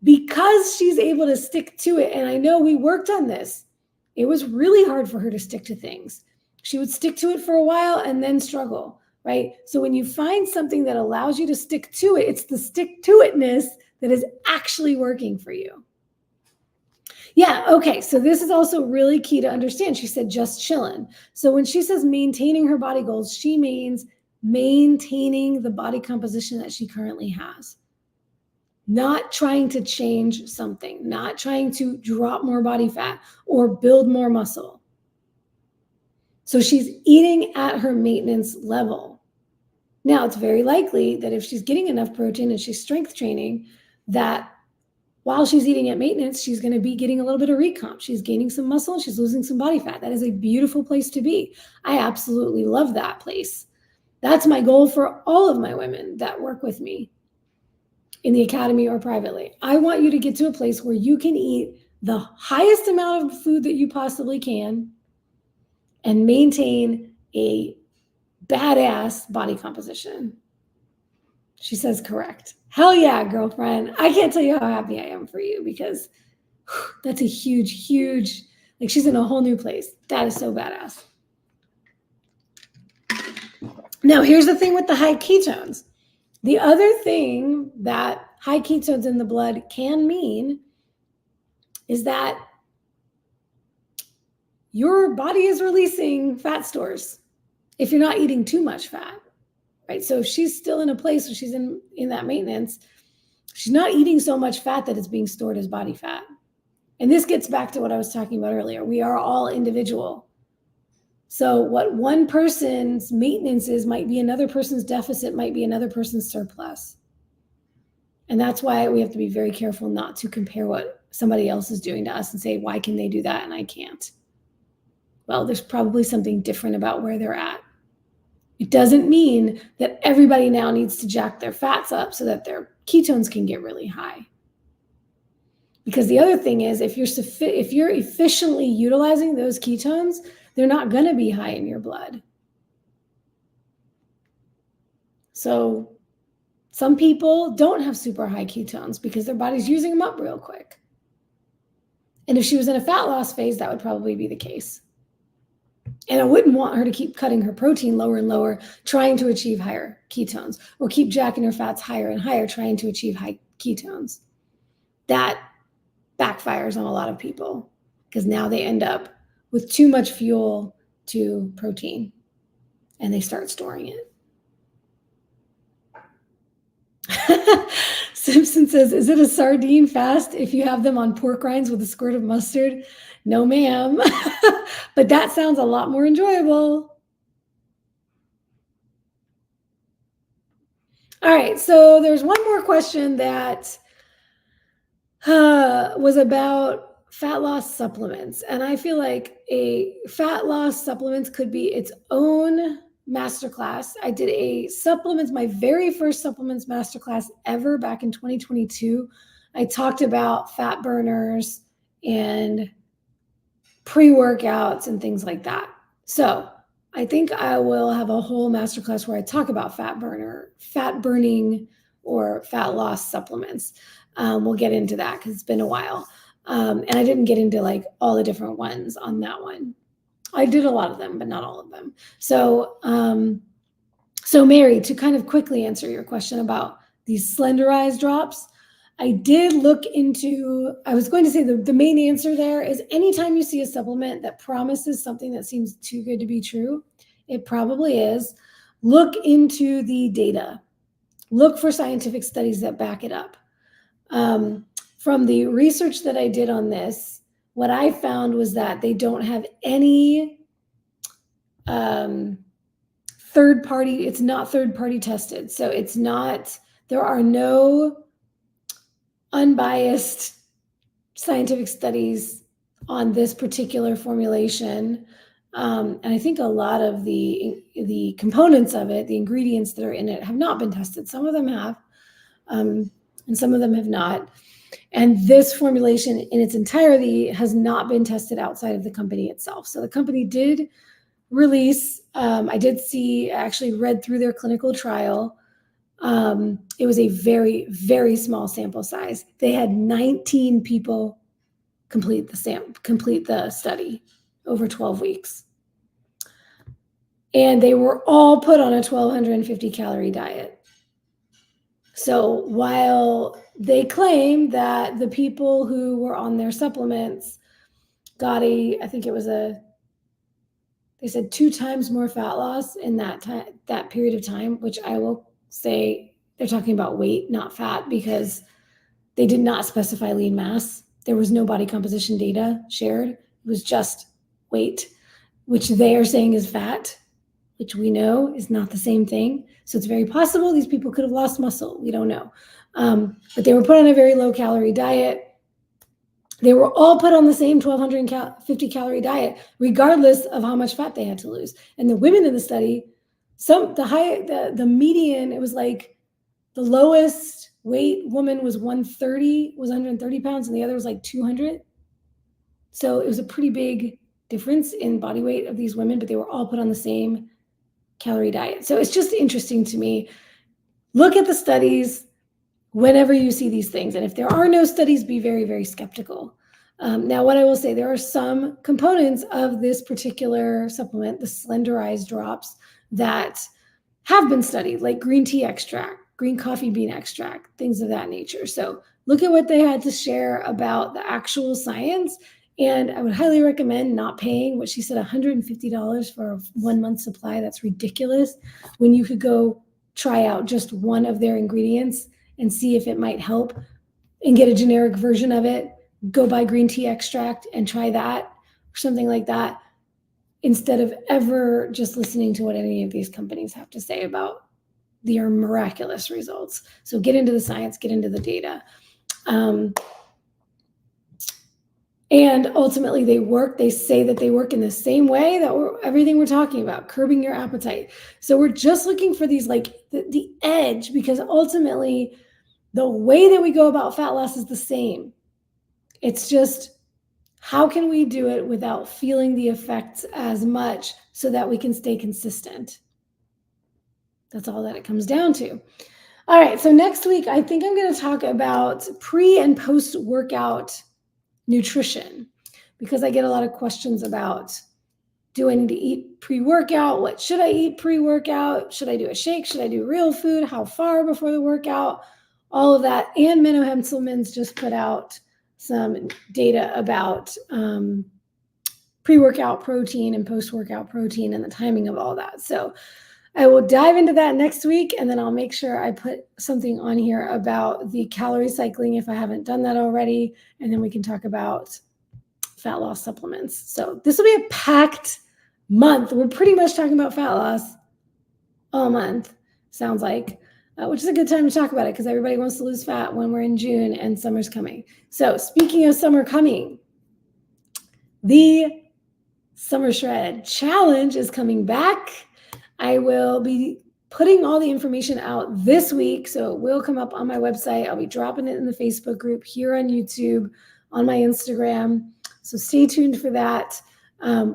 because she's able to stick to it, and I know we worked on this, it was really hard for her to stick to things. She would stick to it for a while and then struggle, right? So when you find something that allows you to stick to it, it's the stick to itness that is actually working for you. Yeah, okay. So this is also really key to understand. She said just chilling. So when she says maintaining her body goals, she means maintaining the body composition that she currently has. Not trying to change something, not trying to drop more body fat or build more muscle. So she's eating at her maintenance level. Now, it's very likely that if she's getting enough protein and she's strength training, that while she's eating at maintenance, she's going to be getting a little bit of recomp. She's gaining some muscle, she's losing some body fat. That is a beautiful place to be. I absolutely love that place. That's my goal for all of my women that work with me in the academy or privately. I want you to get to a place where you can eat the highest amount of food that you possibly can and maintain a badass body composition. She says correct. Hell yeah, girlfriend. I can't tell you how happy I am for you because that's a huge, huge, like she's in a whole new place. That is so badass. Now, here's the thing with the high ketones. The other thing that high ketones in the blood can mean is that your body is releasing fat stores if you're not eating too much fat, right? So if she's still in a place where she's in that maintenance, she's not eating so much fat that it's being stored as body fat. And this gets back to what I was talking about earlier. We are all individual. So what one person's maintenance is might be another person's deficit, might be another person's surplus. And that's why we have to be very careful not to compare what somebody else is doing to us and say, why can they do that and I can't? Well, there's probably something different about where they're at. It doesn't mean that everybody now needs to jack their fats up so that their ketones can get really high. Because the other thing is, if you're efficiently utilizing those ketones, they're not going to be high in your blood. So some people don't have super high ketones because their body's using them up real quick. And if she was in a fat loss phase, that would probably be the case. And I wouldn't want her to keep cutting her protein lower and lower, trying to achieve higher ketones, or keep jacking her fats higher and higher, trying to achieve high ketones. That backfires on a lot of people because now they end up with too much fuel to protein and they start storing it. Simpson says, is it a sardine fast if you have them on pork rinds with a squirt of mustard? No, ma'am. But that sounds a lot more enjoyable. All right, so there's one more question that was about fat loss supplements. And I feel like a fat loss supplements could be its own masterclass. I did a supplements, my very first supplements masterclass ever back in 2022. I talked about fat burners and pre-workouts and things like that. So I think I will have a whole masterclass where I talk about fat burning or fat loss supplements. We'll get into that because it's been a while. And I didn't get into like all the different ones on that one. I did a lot of them, but not all of them. So, so Mary, to kind of quickly answer your question about these slenderized drops, I did look into, I was going to say the main answer there is anytime you see a supplement that promises something that seems too good to be true, it probably is. Look into the data. Look for scientific studies that back it up. From the research that I did on this, what I found was that they don't have any third party, it's not third party tested. So it's not, there are no unbiased scientific studies on this particular formulation. And I think a lot of the components of it, the ingredients that are in it have not been tested. Some of them have, and some of them have not. And this formulation in its entirety has not been tested outside of the company itself. So the company did release, I actually read through their clinical trial. It was a very, very small sample size. They had 19 people complete the study over 12 weeks. And they were all put on a 1,250 calorie diet. So while they claim that the people who were on their supplements got they said 2 times more fat loss in that period of time, which I will say they're talking about weight, not fat, because they did not specify lean mass. There was no body composition data shared. It was just weight, which they are saying is fat, which we know is not the same thing. So it's very possible these people could have lost muscle. We don't know. But they were put on a very low calorie diet. They were all put on the same 1,250 calorie diet, regardless of how much fat they had to lose. And the women in the study, the median, it was like the lowest weight woman was 130 pounds, and the other was like 200. So it was a pretty big difference in body weight of these women, but they were all put on the same calorie diet. So it's just interesting to me. Look at the studies whenever you see these things. And if there are no studies, be very, very skeptical. Now, what I will say, there are some components of this particular supplement, the slenderized drops, that have been studied, like green tea extract, green coffee bean extract, things of that nature. So look at what they had to share about the actual science. And I would highly recommend not paying what she said, $150 for a 1 month supply. That's ridiculous, when you could go try out just one of their ingredients and see if it might help and get a generic version of it. Go buy green tea extract and try that or something like that, instead of ever just listening to what any of these companies have to say about their miraculous results. So get into the science, get into the data. And ultimately they work. They say that they work in the same way that everything we're talking about, curbing your appetite. So we're just looking for these, like the edge, because ultimately the way that we go about fat loss is the same. It's just, how can we do it without feeling the effects as much so that we can stay consistent? That's all that it comes down to. All right, so next week, I think I'm going to talk about pre and post-workout nutrition, because I get a lot of questions about, do I need to eat pre-workout? What should I eat pre-workout? Should I do a shake? Should I do real food? How far before the workout? All of that. And Menno Henselman's just put out some data about pre-workout protein and post-workout protein and the timing of all that. So I will dive into that next week, and then I'll make sure I put something on here about the calorie cycling if I haven't done that already, and then we can talk about fat loss supplements. So this will be a packed month. We're pretty much talking about fat loss all month, sounds like, which is a good time to talk about it because everybody wants to lose fat when we're in June and summer's coming. So speaking of summer coming, the Summer Shred Challenge is coming back. I will be putting all the information out this week, so it will come up on my website. I'll be dropping it in the Facebook group, here on YouTube, on my Instagram. So stay tuned for that.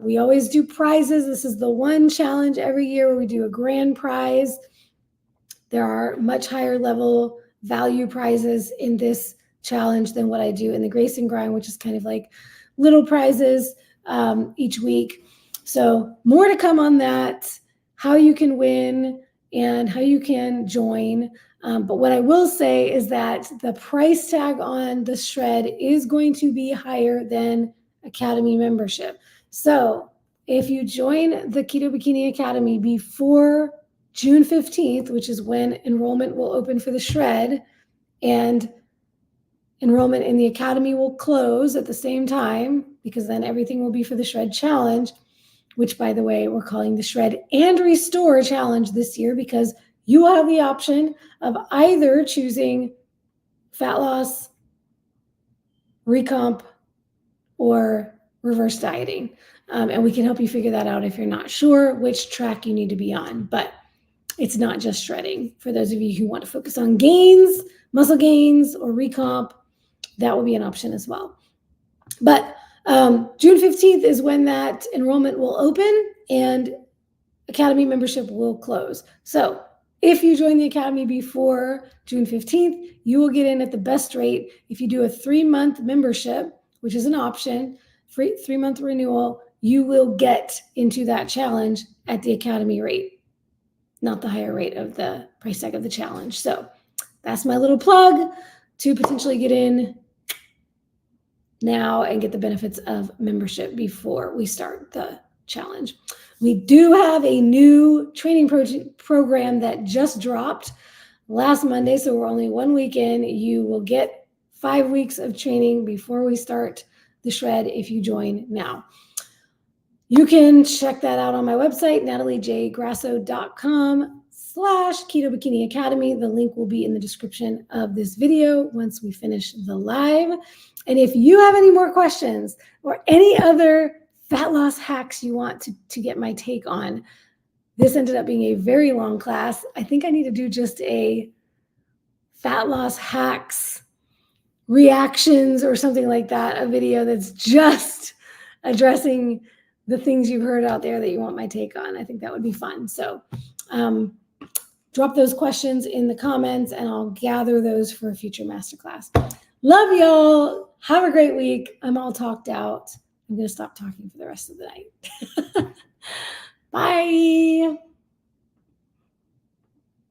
We always do prizes. This is the one challenge every year where we do a grand prize. There are much higher level value prizes in this challenge than what I do in the Grace and Grind, which is kind of like little prizes each week. So more to come on that, how you can win and how you can join. But what I will say is that the price tag on the Shred is going to be higher than Academy membership. So if you join the Keto Bikini Academy before June 15th, which is when enrollment will open for the Shred, and enrollment in the Academy will close at the same time, because then everything will be for the Shred Challenge, which, by the way, we're calling the Shred and Restore Challenge this year, because you will have the option of either choosing fat loss, recomp, or reverse dieting. And we can help you figure that out if you're not sure which track you need to be on. But it's not just shredding. For those of you who want to focus on gains, muscle gains, or recomp, that will be an option as well. But June 15th is when that enrollment will open and Academy membership will close. So if you join the Academy before June 15th, you will get in at the best rate. If you do a 3-month membership, which is an option, free 3-month renewal, you will get into that challenge at the Academy rate, not the higher rate of the price tag of the challenge. So that's my little plug. to potentially get in now and get the benefits of membership before we start the challenge. We do have a new training program that just dropped last Monday, so we're only 1 week in. You will get 5 weeks of training before we start the shred if you join now. You can check that out on my website, nataliejgrasso.com/Keto Bikini Academy. The link will be in the description of this video once we finish the live. And if you have any more questions or any other fat loss hacks you want to get my take on, this ended up being a very long class. I think I need to do just a fat loss hacks reactions or something like that, a video that's just addressing the things you've heard out there that you want my take on. I think that would be fun. So drop those questions in the comments and I'll gather those for a future masterclass. Love y'all. Have a great week. I'm all talked out. I'm going to stop talking for the rest of the night. Bye.